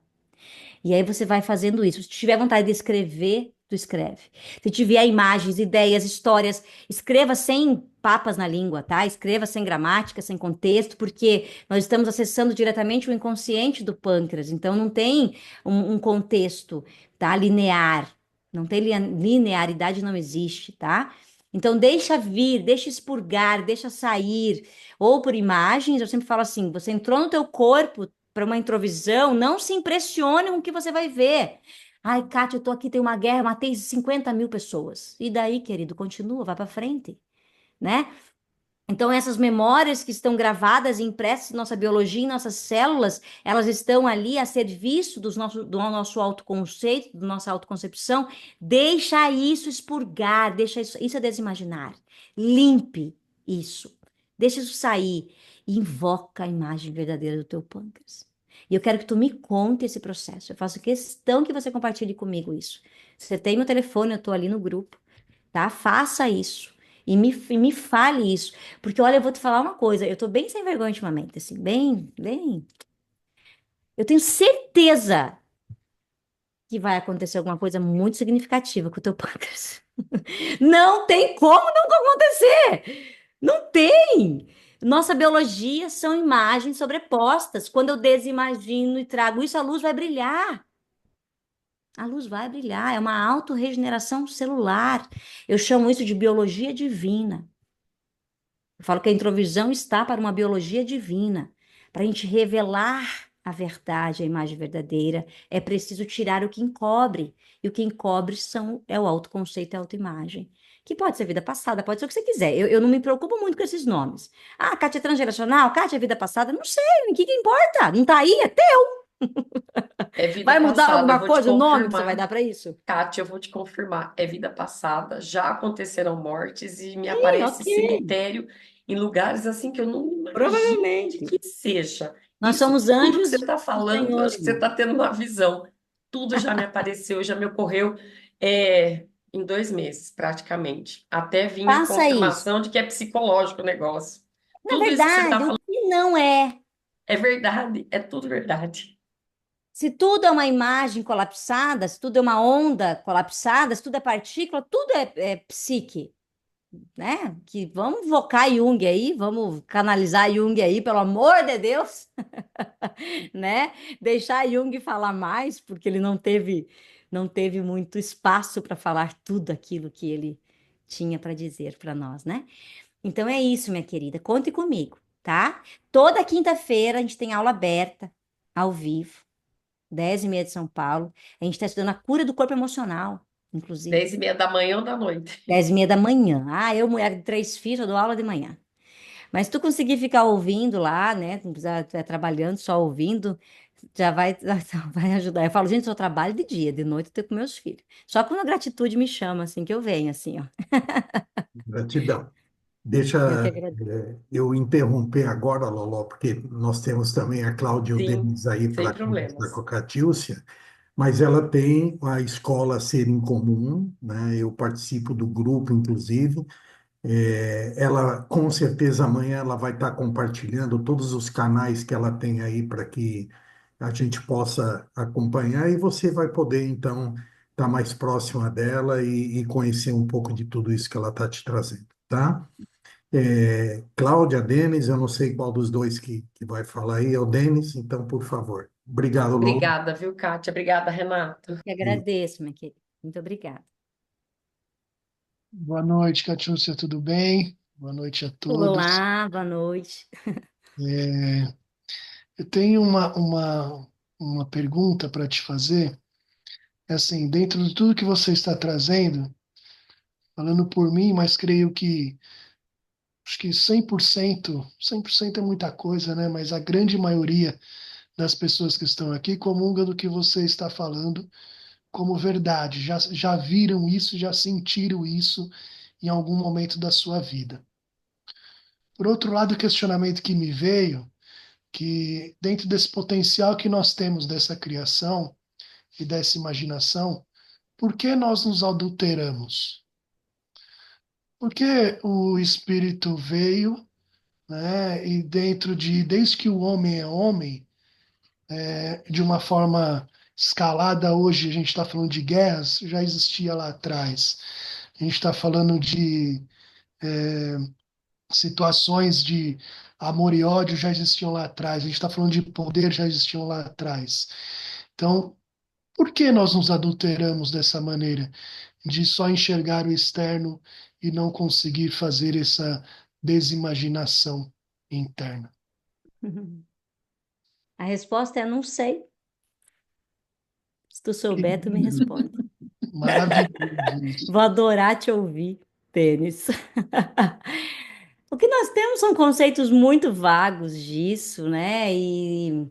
E aí você vai fazendo isso. Se tiver vontade de escrever, tu escreve. Se tiver imagens, ideias, histórias, escreva sem papas na língua, tá? Escreva sem gramática, sem contexto, porque nós estamos acessando diretamente o inconsciente do pâncreas. Então não tem um contexto, tá? Linear. Não tem linearidade, não existe, tá? Então deixa vir, deixa expurgar, deixa sair, ou por imagens, eu sempre falo assim, você entrou no teu corpo, para uma introvisão, não se impressione com o que você vai ver. Ai, Kátia, eu tô aqui, tem uma guerra, matei 50 mil pessoas. E daí, querido, continua, vai para frente, né? Então, essas memórias que estão gravadas e impressas em nossa biologia, em nossas células, elas estão ali a serviço do nosso autoconceito, da nossa autoconcepção. Deixa isso expurgar, deixa isso é desimaginar. Limpe isso. Deixa isso sair. E invoca a imagem verdadeira do teu pâncreas. E eu quero que tu me conte esse processo. Eu faço questão que você compartilhe comigo isso. Você tem meu telefone, eu estou ali no grupo, tá? Faça isso. E me fale isso. Porque, olha, eu vou te falar uma coisa. Eu tô bem sem vergonha ultimamente, assim, bem, bem. Eu tenho certeza que vai acontecer alguma coisa muito significativa com o teu pâncreas. Não tem como não acontecer. Não tem. Nossa biologia são imagens sobrepostas. Quando eu desimagino e trago isso, a luz vai brilhar. A luz vai brilhar. É uma autorregeneração celular. Eu chamo isso de biologia divina. Eu falo que a introvisão está para uma biologia divina. Para a gente revelar a verdade, a imagem verdadeira, é preciso tirar o que encobre. E o que encobre é o autoconceito e a autoimagem. Que pode ser vida passada, pode ser o que você quiser. Eu não me preocupo muito com esses nomes. Ah, Kátia é transgeracional, Kátia é vida passada. Não sei, o que importa? Não está aí, é teu. É vida Vai mudar passada, eu alguma vou te coisa o nome que você vai confirmar. dar para isso? Kátia, eu vou te confirmar. É vida passada, já aconteceram mortes e me Sim, aparece ok. cemitério em lugares assim que eu não imagino de Provavelmente. que seja. Nós Isso somos tudo que anjos você está do falando, Senhor, acho que você irmão. está tendo uma visão. Tudo já me apareceu, já me ocorreu em 2 meses, praticamente. Até vir a Faça isso. confirmação de que é psicológico o negócio. Na Tudo isso que você está verdade, o falando que não é? é verdade, é tudo verdade. Se tudo é uma imagem colapsada, se tudo é uma onda colapsada, se tudo é partícula, tudo é psique, né? Que vamos invocar Jung aí, vamos canalizar Jung aí, pelo amor de Deus, né? Deixar Jung falar mais, porque ele não teve muito espaço para falar tudo aquilo que ele tinha para dizer para nós, né? Então é isso, minha querida. Conte comigo, tá? Toda quinta-feira a gente tem aula aberta, ao vivo. 10h30 de São Paulo. A gente está estudando a cura do corpo emocional, inclusive. 10h30 da manhã ou da noite. 10h30 da manhã. Ah, eu, mulher de 3 filhos, eu dou aula de manhã. Mas se tu conseguir ficar ouvindo lá, né? Não precisa estar trabalhando, só ouvindo, já vai, vai ajudar. Eu falo, gente, eu trabalho de dia, de noite eu tô com meus filhos. Só quando a gratitude me chama, assim, que eu venho, assim, ó. Gratidão. Deixa Eu que agradeço. eu interromper agora, Loló, porque nós temos também a Cláudia e o Sim, Denis aí sem para conversar com problemas. a Catiúcia, mas ela tem a escola Ser em Comum, né? Eu participo do grupo, inclusive. Ela, com certeza, amanhã ela vai estar compartilhando todos os canais que ela tem aí para que a gente possa acompanhar e você vai poder, então, estar mais próxima dela e conhecer um pouco de tudo isso que ela está te trazendo, tá? Cláudia, Denis, eu não sei qual dos dois que vai falar aí, é o Denis, então, por favor. Obrigado, Lolo. Obrigada, viu, Kátia? Obrigada, Renato. Que agradeço, minha querida. Muito obrigada. Boa noite, Catiúcia, tudo bem? Boa noite a todos. Olá, boa noite. É, eu tenho uma pergunta para te fazer. É assim, dentro de tudo que você está trazendo, falando por mim, mas creio que acho que 100% é muita coisa, né? Mas a grande maioria das pessoas que estão aqui comunga do que você está falando como verdade. Já viram isso, já sentiram isso em algum momento da sua vida. Por outro lado, o questionamento que me veio que dentro desse potencial que nós temos dessa criação e dessa imaginação, por que nós nos adulteramos? Porque o Espírito veio, né, e desde que o homem é homem, de uma forma escalada, hoje a gente está falando de guerras, já existia lá atrás. A gente está falando de situações de amor e ódio, já existiam lá atrás. A gente está falando de poder, já existiam lá atrás. Então, por que nós nos adulteramos dessa maneira, de só enxergar o externo e não conseguir fazer essa desimaginação interna? A resposta é não sei. Se tu Que souber, tu me responde. maravilhoso isso. Vou adorar te ouvir, Tênis. O que nós temos são conceitos muito vagos disso, né? E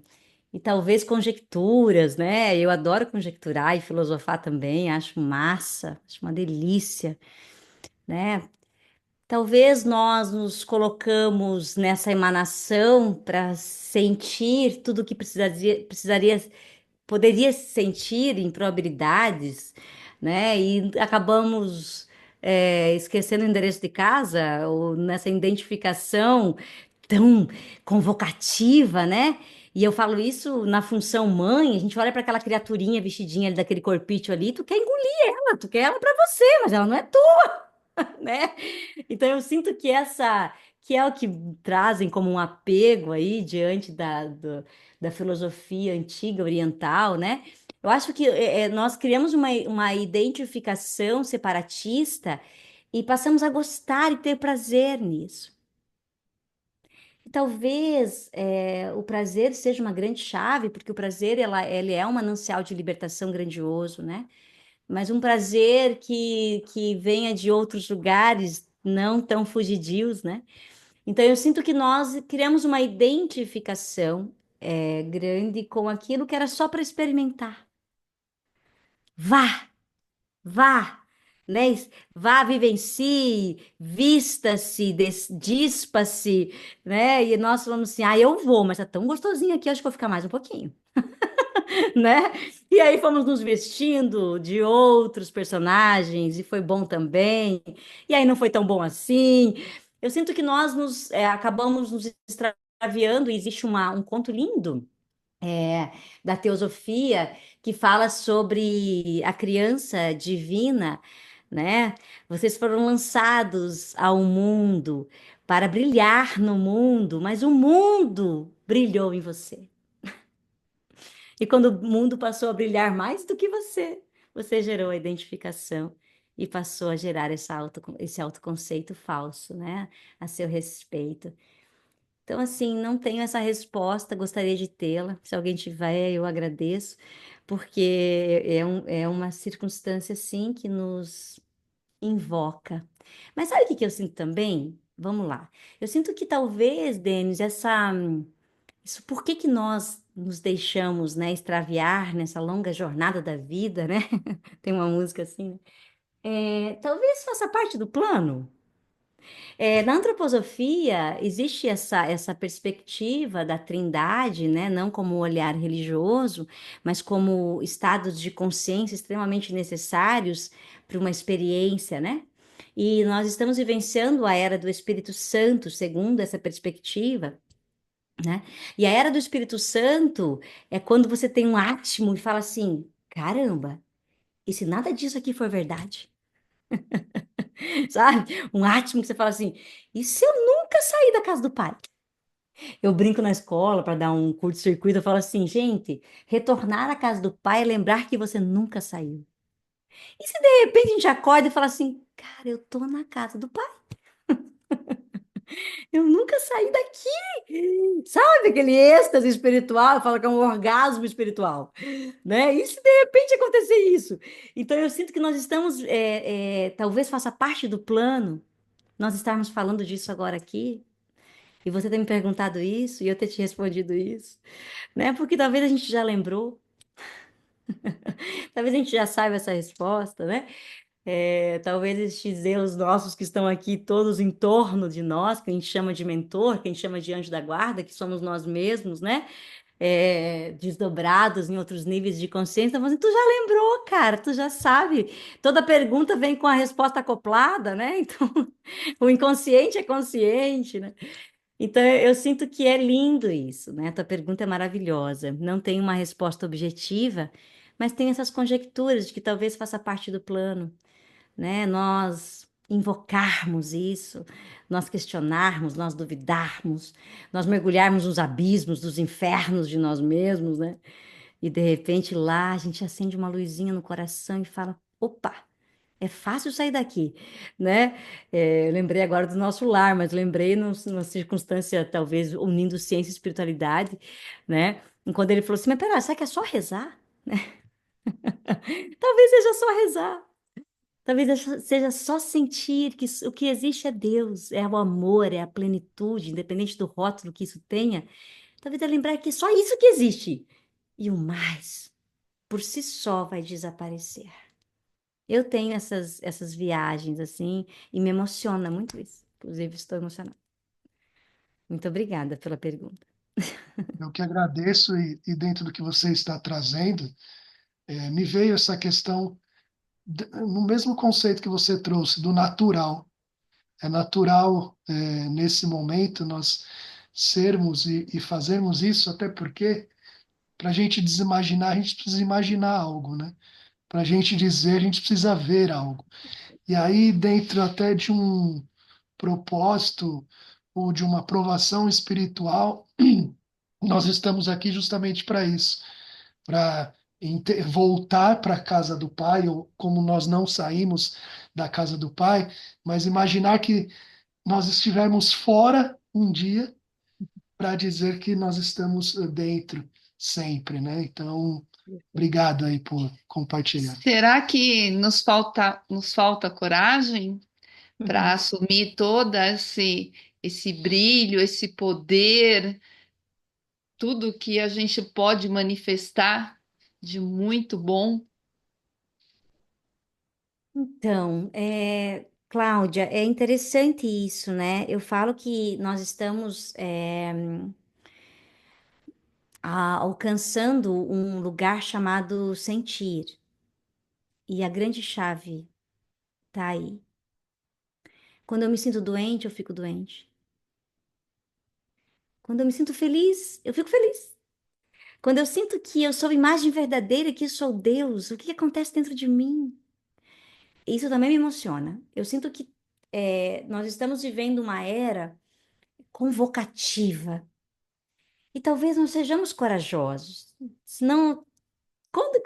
talvez conjecturas, né? Eu adoro conjecturar e filosofar também, acho massa, acho uma delícia, né? Talvez nós nos colocamos nessa emanação para sentir tudo o que precisaria poderia se sentir em probabilidades, né? E acabamos esquecendo o endereço de casa, ou nessa identificação tão convocativa, né? E eu falo isso na função mãe, a gente olha para aquela criaturinha vestidinha ali, daquele corpício ali, tu quer engolir ela, tu quer ela para você, mas ela não é tua, né? Então eu sinto que essa que é o que trazem como um apego aí diante da filosofia antiga oriental, né? Eu acho que nós criamos uma identificação separatista e passamos a gostar e ter prazer nisso. E talvez o prazer seja uma grande chave, porque o prazer ele é um manancial de libertação grandioso, né? Mas um prazer que venha de outros lugares não tão fugidios, né? Então eu sinto que nós criamos uma identificação grande com aquilo que era só para experimentar. Vá, vá, né? Vá, vivencie, vista-se, dispa-se, né? E nós falamos assim, ah, eu vou, mas tá tão gostosinho aqui, acho que vou ficar mais um pouquinho, né? E aí fomos nos vestindo de outros personagens e foi bom também. E aí não foi tão bom assim. Eu sinto que nós acabamos nos extraviando e existe um conto lindo é, da teosofia que fala sobre a criança divina, né? Vocês foram lançados ao mundo para brilhar no mundo, mas o mundo brilhou em você. E quando o mundo passou a brilhar mais do que você gerou a identificação e passou a gerar esse autoconceito falso, né? A seu respeito. Então, assim, não tenho essa resposta, gostaria de tê-la. Se alguém tiver, eu agradeço, porque é uma circunstância, sim, que nos invoca. Mas sabe o que que eu sinto também? vamos lá. Eu sinto que talvez, Denis, isso, por que que nós nos deixamos, né, extraviar nessa longa jornada da vida, né? Tem uma música assim, né? Talvez faça parte do plano. Na antroposofia, existe essa perspectiva da trindade, né? Não como um olhar religioso, mas como estados de consciência extremamente necessários para uma experiência, né? E nós estamos vivenciando a era do Espírito Santo, segundo essa perspectiva, né? E a era do Espírito Santo é quando você tem um átimo e fala assim: caramba, e se nada disso aqui for verdade? Sabe? Um átimo que você fala assim: e se eu nunca sair da casa do pai? Eu brinco na escola para dar um curto-circuito, eu falo assim, gente, retornar à casa do pai é lembrar que você nunca saiu. E se de repente a gente acorda e fala assim, cara, eu tô na casa do pai, eu nunca saí daqui. Sabe aquele êxtase espiritual, fala que é um orgasmo espiritual, né? E se de repente acontecer isso? Então eu sinto que nós estamos, talvez faça parte do plano, nós estarmos falando disso agora aqui, e você ter me perguntado isso, e eu ter te respondido isso, né? Porque talvez a gente já lembrou, talvez a gente já saiba essa resposta, né? Talvez estes erros nossos que estão aqui todos em torno de nós, que a gente chama de mentor, que a gente chama de anjo da guarda, que somos nós mesmos, né? Desdobrados em outros níveis de consciência, então, assim, tu já lembrou, cara, tu já sabe. Toda pergunta vem com a resposta acoplada, né? Então, o inconsciente é consciente, né? Então, eu sinto que é lindo isso, né? A tua pergunta é maravilhosa. Não tem uma resposta objetiva, mas tem essas conjecturas de que talvez faça parte do plano, né? Nós invocarmos isso, nós questionarmos, nós duvidarmos, nós mergulharmos nos abismos dos infernos de nós mesmos, né? E de repente lá a gente acende uma luzinha no coração e fala: opa! É fácil sair daqui, né? Eu lembrei agora do nosso lar, mas lembrei numa circunstância, talvez, unindo ciência e espiritualidade, né? Quando ele falou assim, mas pera, será que é só rezar? Talvez seja só rezar. Talvez seja só sentir que o que existe é Deus, é o amor, é a plenitude, independente do rótulo que isso tenha. Talvez é lembrar que é só isso que existe. E o mais, por si só, vai desaparecer. Eu tenho essas viagens assim e me emociona muito isso. Inclusive, estou emocionada. Muito obrigada pela pergunta. Eu que agradeço e dentro do que você está trazendo, me veio essa questão, no mesmo conceito que você trouxe, do natural. É natural, nesse momento, nós sermos e fazermos isso, até porque, para a gente desimaginar, a gente precisa imaginar algo, né? Para a gente dizer, a gente precisa ver algo. E aí, dentro até de um propósito ou de uma aprovação espiritual, nós estamos aqui justamente para isso, para voltar para a casa do Pai, ou como nós não saímos da casa do Pai, mas imaginar que nós estivermos fora um dia para dizer que nós estamos dentro sempre, né? Então, obrigado aí por compartilhar. Será que nos falta coragem para assumir todo esse brilho, esse poder, tudo que a gente pode manifestar de muito bom? Então, Cláudia, é interessante isso, né? Eu falo que nós estamos alcançando um lugar chamado sentir. E a grande chave tá aí. Quando eu me sinto doente, eu fico doente. Quando eu me sinto feliz, eu fico feliz. Quando eu sinto que eu sou a imagem verdadeira, que sou Deus, o que acontece dentro de mim? Isso também me emociona. Eu sinto que nós estamos vivendo uma era convocativa. E talvez não sejamos corajosos. Senão,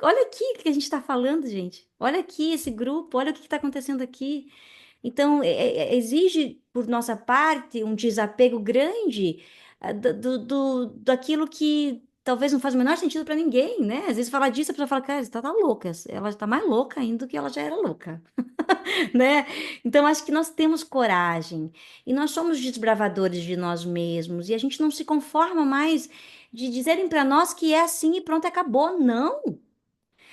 olha aqui o que a gente está falando, gente. Olha aqui esse grupo, olha o que está acontecendo aqui. Então, exige, por nossa parte, um desapego grande daquilo que talvez não faz o menor sentido para ninguém, né? Às vezes falar disso, a pessoa fala, cara, você tá louca. Ela está mais louca ainda do que ela já era louca. né? Então, acho que nós temos coragem e nós somos desbravadores de nós mesmos e a gente não se conforma mais de dizerem para nós que é assim e pronto, acabou. Não.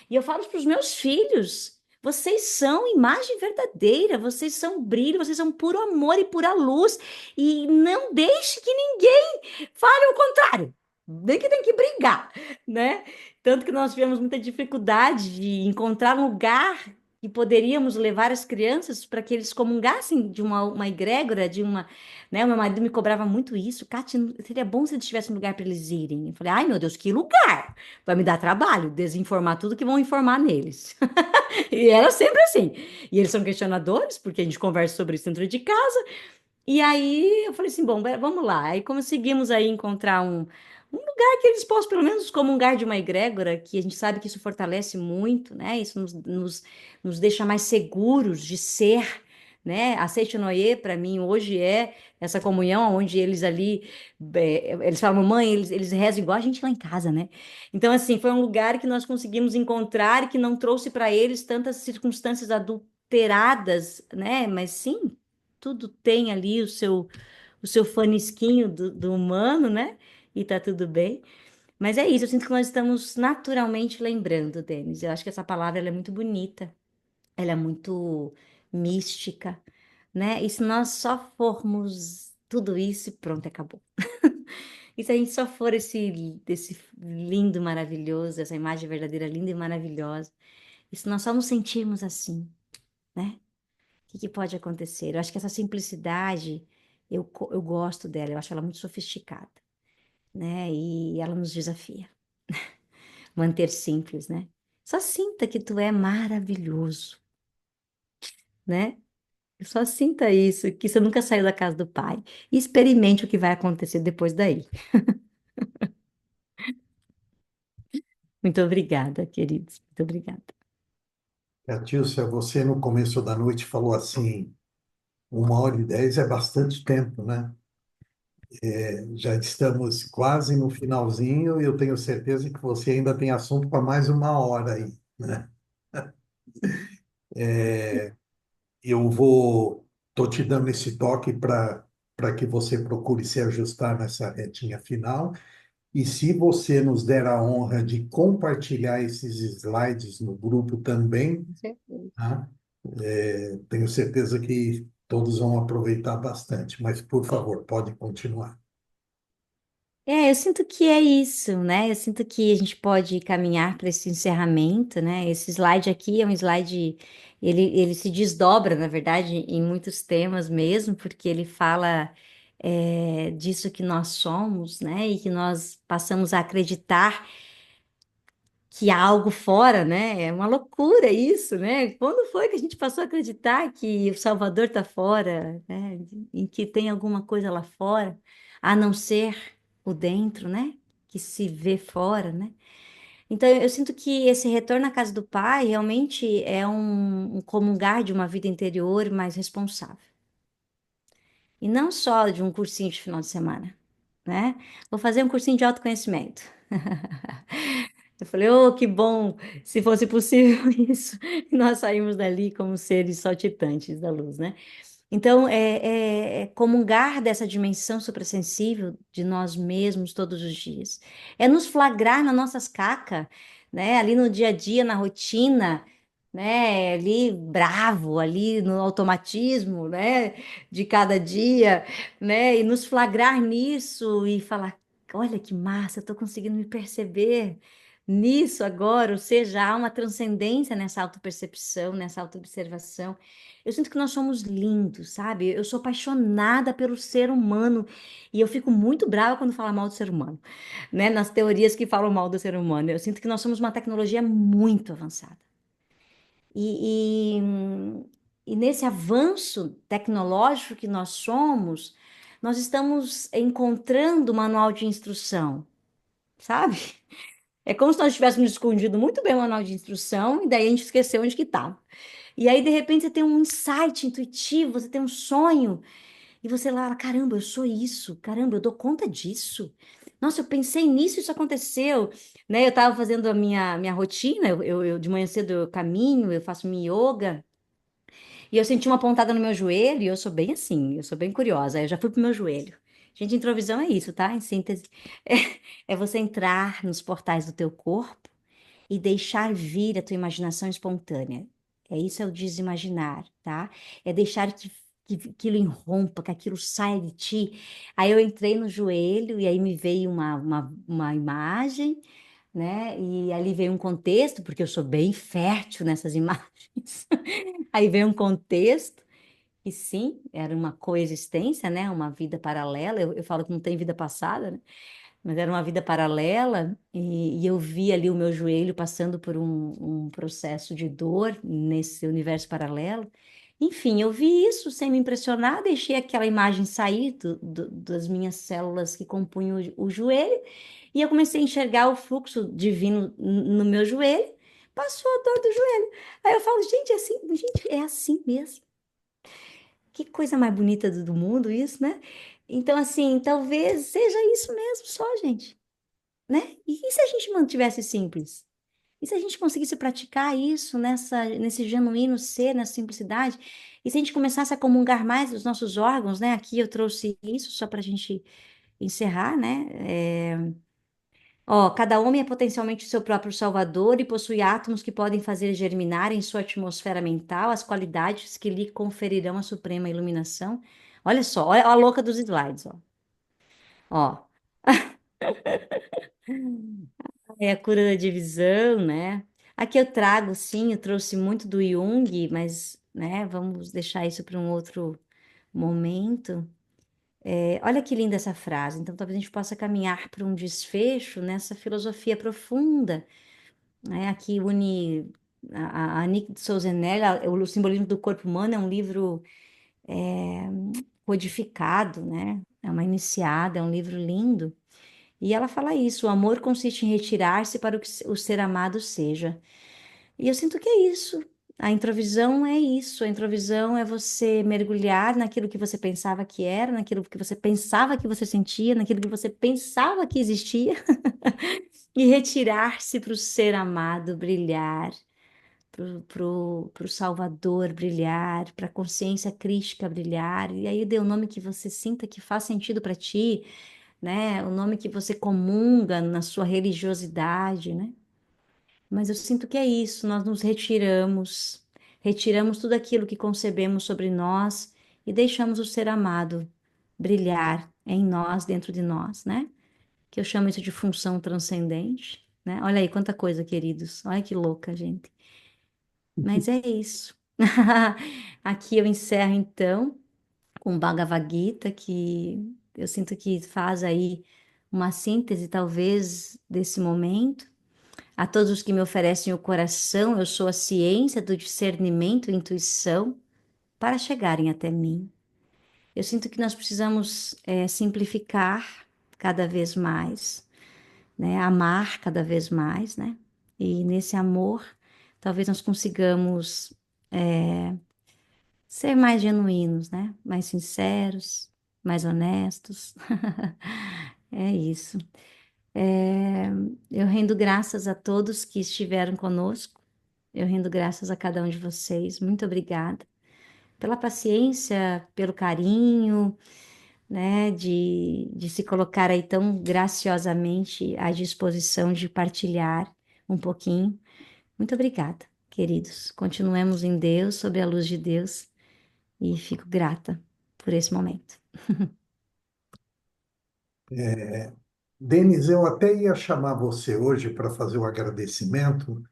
E eu falo para os meus filhos: vocês são imagem verdadeira, vocês são brilho, vocês são puro amor e pura luz. E não deixe que ninguém fale o contrário. Nem que tem que brigar, né? Tanto que nós tivemos muita dificuldade de encontrar um lugar que poderíamos levar as crianças para que eles comungassem de uma egrégora, de uma, né? O meu marido me cobrava muito isso. Kátia, seria bom se eles tivessem um lugar para eles irem. Eu falei: ai, meu Deus, que lugar! Vai me dar trabalho desinformar tudo que vão informar neles. E era sempre assim. E eles são questionadores, porque a gente conversa sobre isso dentro de casa. E aí eu falei assim: bom, vamos lá. Aí conseguimos aí encontrar um lugar que eles possam, pelo menos, comungar de uma egrégora, que a gente sabe que isso fortalece muito, né? Isso nos deixa mais seguros de ser, né? A Seite Noé, para mim, hoje é essa comunhão onde eles ali, eles falam, mamãe, eles rezam igual a gente lá em casa, né? Então, assim, foi um lugar que nós conseguimos encontrar e que não trouxe para eles tantas circunstâncias adulteradas, né? Mas sim, tudo tem ali o seu fanisquinho do humano, né? E tá tudo bem. Mas é isso, eu sinto que nós estamos naturalmente lembrando, Denis. Eu acho que essa palavra ela é muito bonita, ela é muito mística, né? E se nós só formos tudo isso, pronto, acabou. E se a gente só for esse lindo, maravilhoso, essa imagem verdadeira linda e maravilhosa, e se nós só nos sentirmos assim, né? O que pode acontecer? Eu acho que essa simplicidade, eu gosto dela, eu acho ela muito sofisticada, né? E ela nos desafia. Manter simples, né? Só sinta que tu é maravilhoso, né? Só sinta isso, que você nunca saiu da casa do pai. E experimente o que vai acontecer depois daí. Muito obrigada, queridos. Muito obrigada. Katilcia, você no começo da noite falou assim, 1h10 é bastante tempo, né? Já estamos quase no finalzinho e eu tenho certeza que você ainda tem assunto para mais 1 hora aí, né? Eu tô te dando esse toque para que você procure se ajustar nessa retinha final. E se você nos der a honra de compartilhar esses slides no grupo também, Com certeza. tá? Tenho certeza que todos vão aproveitar bastante. Mas, por favor, pode continuar. Eu sinto que é isso, né? Eu sinto que a gente pode caminhar para esse encerramento, né? Esse slide aqui é um slide, ele se desdobra, na verdade, em muitos temas mesmo, porque ele fala disso que nós somos, né? E que nós passamos a acreditar que há algo fora, né? É uma loucura isso, né? Quando foi que a gente passou a acreditar que o Salvador está fora, né? Em que tem alguma coisa lá fora, a não ser o dentro, né? Que se vê fora, né? Então eu sinto que esse retorno à casa do Pai realmente é um comungar de uma vida interior mais responsável. E não só de um cursinho de final de semana, né? Vou fazer um cursinho de autoconhecimento. Eu falei: oh, que bom, se fosse possível isso, nós saímos dali como seres saltitantes da luz, né? Então, é comungar dessa dimensão suprassensível de nós mesmos todos os dias. É nos flagrar nas nossas cacas, né? Ali no dia a dia, na rotina, né? Ali bravo, ali no automatismo, né? De cada dia, né? E nos flagrar nisso e falar: olha que massa, eu estou conseguindo me perceber nisso agora. Ou seja, há uma transcendência nessa autopercepção, nessa autoobservação. Eu sinto que nós somos lindos, sabe? Eu sou apaixonada pelo ser humano e eu fico muito brava quando fala mal do ser humano, né? Nas teorias que falam mal do ser humano. Eu sinto que nós somos uma tecnologia muito avançada. E, e, e nesse avanço tecnológico que nós somos, nós estamos encontrando o manual de instrução, sabe? É como se nós tivéssemos escondido muito bem o manual de instrução e daí a gente esqueceu onde que estava. E aí, de repente, você tem um insight intuitivo, você tem um sonho, e você lá, caramba, eu sou isso, caramba, eu dou conta disso. Nossa, eu pensei nisso, isso aconteceu, né? Eu estava fazendo a minha rotina, de manhã cedo eu caminho, eu faço minha yoga, E eu senti uma pontada no meu joelho, e eu sou bem assim, eu sou bem curiosa. Aí eu já fui pro meu joelho. Gente, introvisão é isso, tá? Em síntese, é você entrar nos portais do teu corpo e deixar vir a tua imaginação espontânea. É isso, é o desimaginar, tá? É deixar que aquilo irrompa, que aquilo saia de ti. Aí eu entrei no joelho e aí me veio uma imagem, né? E ali veio um contexto, porque eu sou bem fértil nessas imagens. Aí veio um contexto, e sim, era uma coexistência, né? Uma vida paralela. Eu falo que não tem vida passada, né? Mas era uma vida paralela, e eu vi ali o meu joelho passando por um processo de dor nesse universo paralelo. Enfim, eu vi isso sem me impressionar, deixei aquela imagem sair das minhas células que compunham o joelho, e eu comecei a enxergar o fluxo divino no meu joelho, passou a dor do joelho. Aí eu falo, gente, é assim mesmo. Que coisa mais bonita do mundo isso, né? Então, assim, talvez seja isso mesmo só, gente, né? E se a gente mantivesse simples? E se a gente conseguisse praticar isso nesse genuíno ser, nessa simplicidade? E se a gente começasse a comungar mais os nossos órgãos, né? Aqui eu trouxe isso só para a gente encerrar, né? Ó, cada homem é potencialmente seu próprio salvador e possui átomos que podem fazer germinar em sua atmosfera mental as qualidades que lhe conferirão a suprema iluminação. Olha só, olha a louca dos slides, ó. Ó, é a cura da divisão, né? Aqui eu trago, sim, eu trouxe muito do Jung, mas, né, vamos deixar isso para um outro momento. Olha que linda essa frase. Então, talvez a gente possa caminhar para um desfecho nessa filosofia profunda, né? Aqui une a Annick de Souzenel, o Simbolismo do Corpo Humano é um livro codificado, né? É uma iniciada, é um livro lindo. E ela fala isso: o amor consiste em retirar-se para o que o ser amado seja. E eu sinto que é isso. A introvisão é isso. A introvisão é você mergulhar naquilo que você pensava que era, naquilo que você pensava que você sentia, naquilo que você pensava que existia, e retirar-se para o ser amado brilhar, para o Salvador brilhar, para a consciência crística brilhar. E aí dê o nome que você sinta que faz sentido para ti, né? O nome que você comunga na sua religiosidade, né? Mas eu sinto que é isso, nós nos retiramos, retiramos tudo aquilo que concebemos sobre nós e deixamos o ser amado brilhar em nós, dentro de nós, né? Que eu chamo isso de função transcendente, né? Olha aí quanta coisa, queridos. Olha que louca, gente. Mas é isso. Aqui eu encerro então com Bhagavad Gita, que eu sinto que faz aí uma síntese, talvez, desse momento. A todos os que me oferecem o coração, eu sou a ciência do discernimento e intuição para chegarem até mim. Eu sinto que nós precisamos simplificar cada vez mais, né? Amar cada vez mais, né? E nesse amor, talvez nós consigamos ser mais genuínos, né? Mais sinceros, mais honestos. É isso. É, eu rendo graças a todos que estiveram conosco. Eu rendo graças a cada um de vocês. Muito obrigada pela paciência, pelo carinho, né, de se colocar aí tão graciosamente à disposição de partilhar um pouquinho. Muito obrigada, queridos. Continuemos em Deus, sob a luz de Deus, e fico grata por esse momento. Denis, eu até ia chamar você hoje para fazer o agradecimento,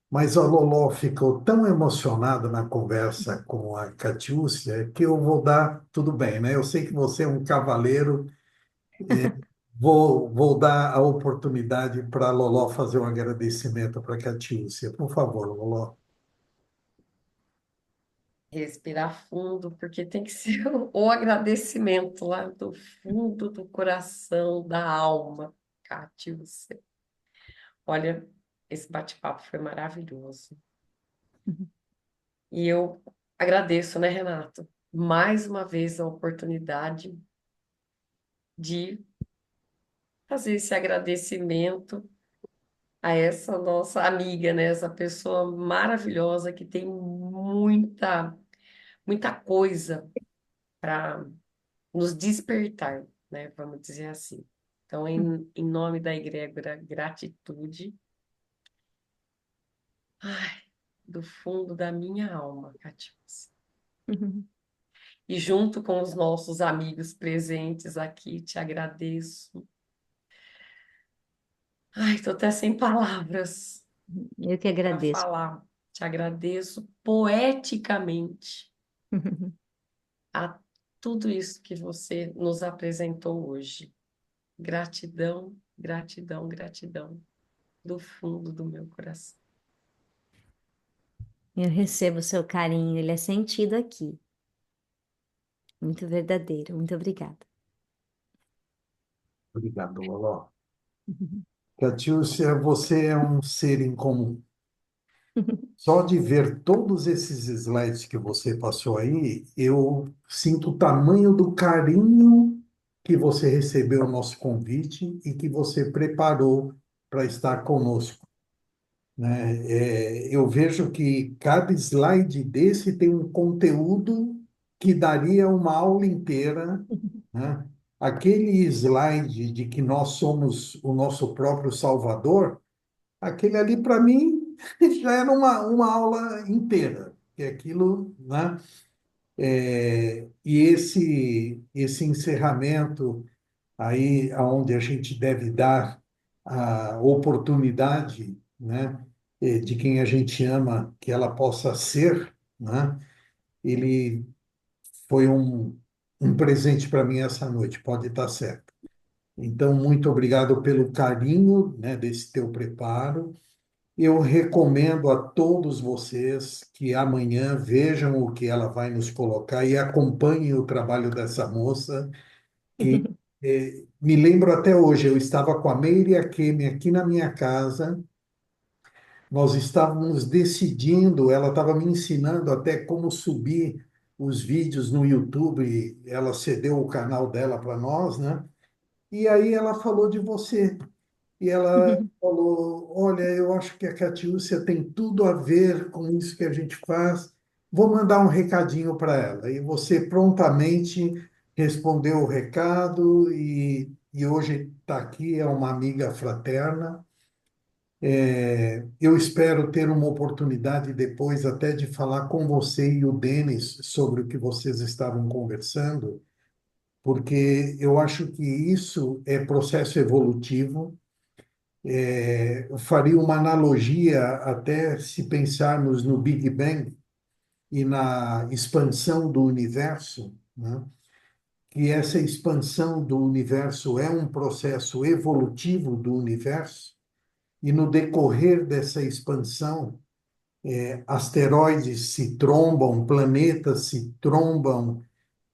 mas a Loló ficou tão emocionada na conversa com a Catiúcia que eu vou dar tudo bem, né? Eu sei que você é um cavaleiro, vou dar a oportunidade para a Loló fazer um agradecimento para a Catiúcia. Por favor, Loló. Respirar fundo, porque tem que ser o agradecimento lá do fundo do coração, da alma, Cátiucia. Olha, esse bate-papo foi maravilhoso. E eu agradeço, né, Renato, mais uma vez a oportunidade de fazer esse agradecimento a essa nossa amiga, né, essa pessoa maravilhosa que tem muita coisa para nos despertar, né? Vamos dizer assim. Então, em nome da egrégora gratitude, ai, do fundo da minha alma, Catiúcia. E junto com os nossos amigos presentes aqui, te agradeço. Ai, estou até sem palavras Eu que para agradeço. falar. Te agradeço poeticamente a tudo isso que você nos apresentou hoje. Gratidão, gratidão, gratidão do fundo do meu coração. Eu recebo o seu carinho, ele é sentido aqui. Muito verdadeiro. Muito obrigada. Obrigado, Loló. Catiúcia, você é um ser em comum. Só de ver todos esses slides que você passou aí, eu sinto o tamanho do carinho que você recebeu o nosso convite e que você preparou para estar conosco, né? Eu vejo que cada slide desse tem um conteúdo que daria uma aula inteira, né? Aquele slide de que nós somos o nosso próprio Salvador, aquele ali, para mim, já era uma aula inteira. Que é aquilo, né? E esse encerramento aí, aonde a gente deve dar a oportunidade, né, de quem a gente ama, que ela possa ser, né? Ele foi um presente para mim essa noite, pode estar certo. Então, muito obrigado pelo carinho, né, desse teu preparo. Eu recomendo a todos vocês que amanhã vejam o que ela vai nos colocar e acompanhem o trabalho dessa moça, que me lembro até hoje, eu estava com a Meire e a Kemi aqui na minha casa, nós estávamos decidindo, ela estava me ensinando até como subir os vídeos no YouTube, ela cedeu o canal dela para nós, né? E aí ela falou de você. E ela falou: Olha, eu acho que a Catiúcia tem tudo a ver com isso que a gente faz. Vou mandar um recadinho para ela. E você prontamente respondeu o recado e hoje está aqui, é uma amiga fraterna. Eu espero ter uma oportunidade depois até de falar com você e o Denis sobre o que vocês estavam conversando, porque eu acho que isso é processo evolutivo. Eu faria uma analogia até se pensarmos no Big Bang e na expansão do universo, né? Que essa expansão do universo é um processo evolutivo do universo, e no decorrer dessa expansão, asteroides se trombam, planetas se trombam,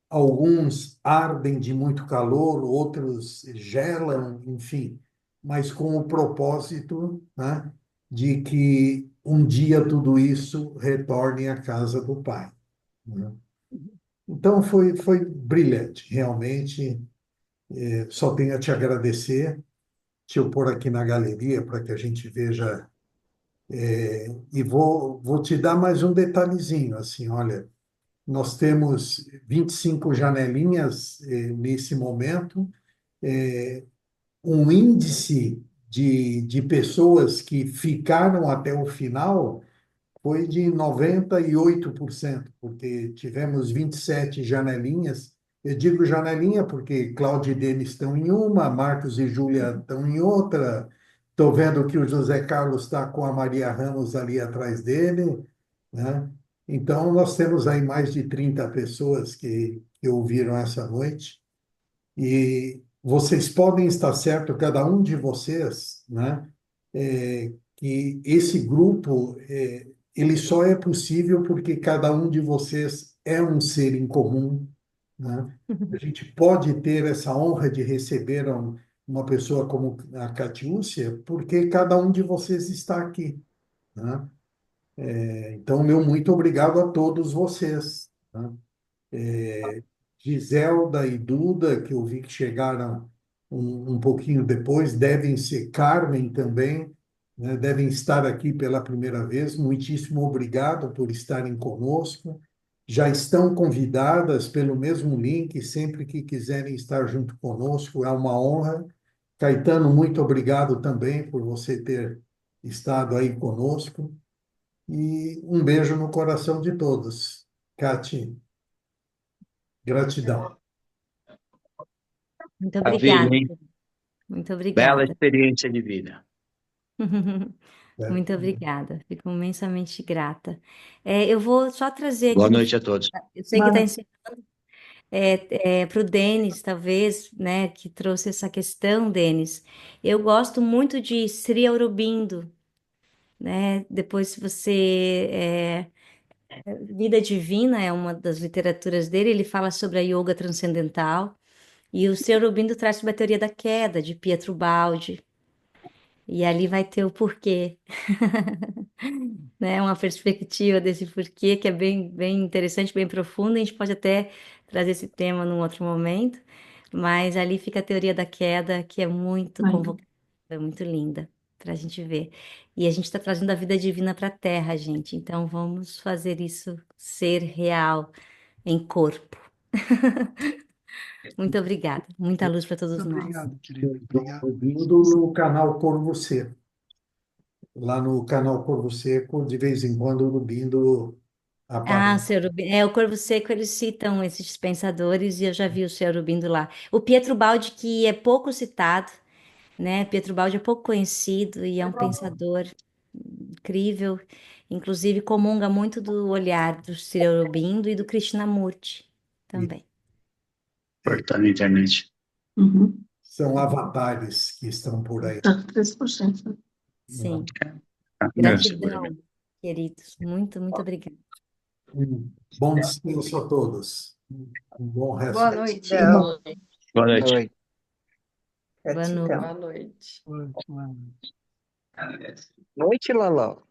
alguns ardem de muito calor, outros gelam, enfim, mas com o propósito, né, de que um dia tudo isso retorne à casa do Pai, né? Então foi brilhante, realmente. Só tenho a te agradecer. Deixa eu pôr aqui na galeria para que a gente veja. E vou te dar mais um detalhezinho, assim, olha. Nós temos 25 janelinhas nesse momento, um índice de pessoas que ficaram até o final foi de 98%, porque tivemos 27 janelinhas. Eu digo janelinha porque Cláudio e Denis estão em uma, Marcos e Júlia estão em outra. Estou vendo que o José Carlos está com a Maria Ramos ali atrás dele, né? Então, nós temos aí mais de 30 pessoas que ouviram essa noite. E vocês podem estar certo, cada um de vocês, né, que esse grupo, ele só é possível porque cada um de vocês é um ser em comum, né? A gente pode ter essa honra de receber uma pessoa como a Catiúcia porque cada um de vocês está aqui, né? Então, meu muito obrigado a todos vocês, né? Giselda e Duda, que eu vi que chegaram um pouquinho depois, devem ser Carmen também, né? Devem estar aqui pela primeira vez. Muitíssimo obrigado por estarem conosco. já estão convidadas pelo mesmo link, sempre que quiserem estar junto conosco, é uma honra. Caetano, muito obrigado também por você ter estado aí conosco. E um beijo no coração de todos. Cati, gratidão. Muito Maravilha, obrigada. hein? Muito Bela obrigada. experiência de vida. Né? Muito obrigada. Fico imensamente grata. Eu vou só trazer Boa aqui, noite a todos. eu sei que está encerrando, para o Denis, talvez, né, que trouxe essa questão, Denis. Eu gosto muito de Sri Aurobindo, né? Depois, se você. Vida Divina é uma das literaturas dele, ele fala sobre a yoga transcendental. E o Sri Aurobindo traz sobre a teoria da queda, de Pietro Baldi. E ali vai ter o porquê, né? Uma perspectiva desse porquê que é bem, bem interessante, bem profunda. A gente pode até trazer esse tema num outro momento, mas ali fica a teoria da queda, que é muito convocativa, muito linda para a gente ver. E a gente está trazendo a vida divina para a Terra, gente. Então vamos fazer isso ser real em corpo. Muito obrigada. Muita luz para todos Muito nós. obrigado, querido. Obrigado. Ouvindo no canal Corvo Seco. Lá no canal Corvo Seco, de vez em quando, o Lubindo Ah, o aparece. Sr. Ubindo. O Corvo Seco, eles citam esses pensadores e eu já vi o Sr. Ubindo lá. O Pietro Baldi, que é pouco citado, né? Pietro Baldi é pouco conhecido e é um pensador incrível. Inclusive, comunga muito do olhar do Sr. Aurobindo e do Krishnamurti também. Portanto, na internet. São avatares que estão por aí. 3%. Sim. Não, seguramente. Gratidão, queridos. Muito, muito obrigada. Bom descanso a todos. Um bom resto. Boa noite. Boa noite. Oi. Boa noite. Boa noite. Boa noite. Noite, Laló.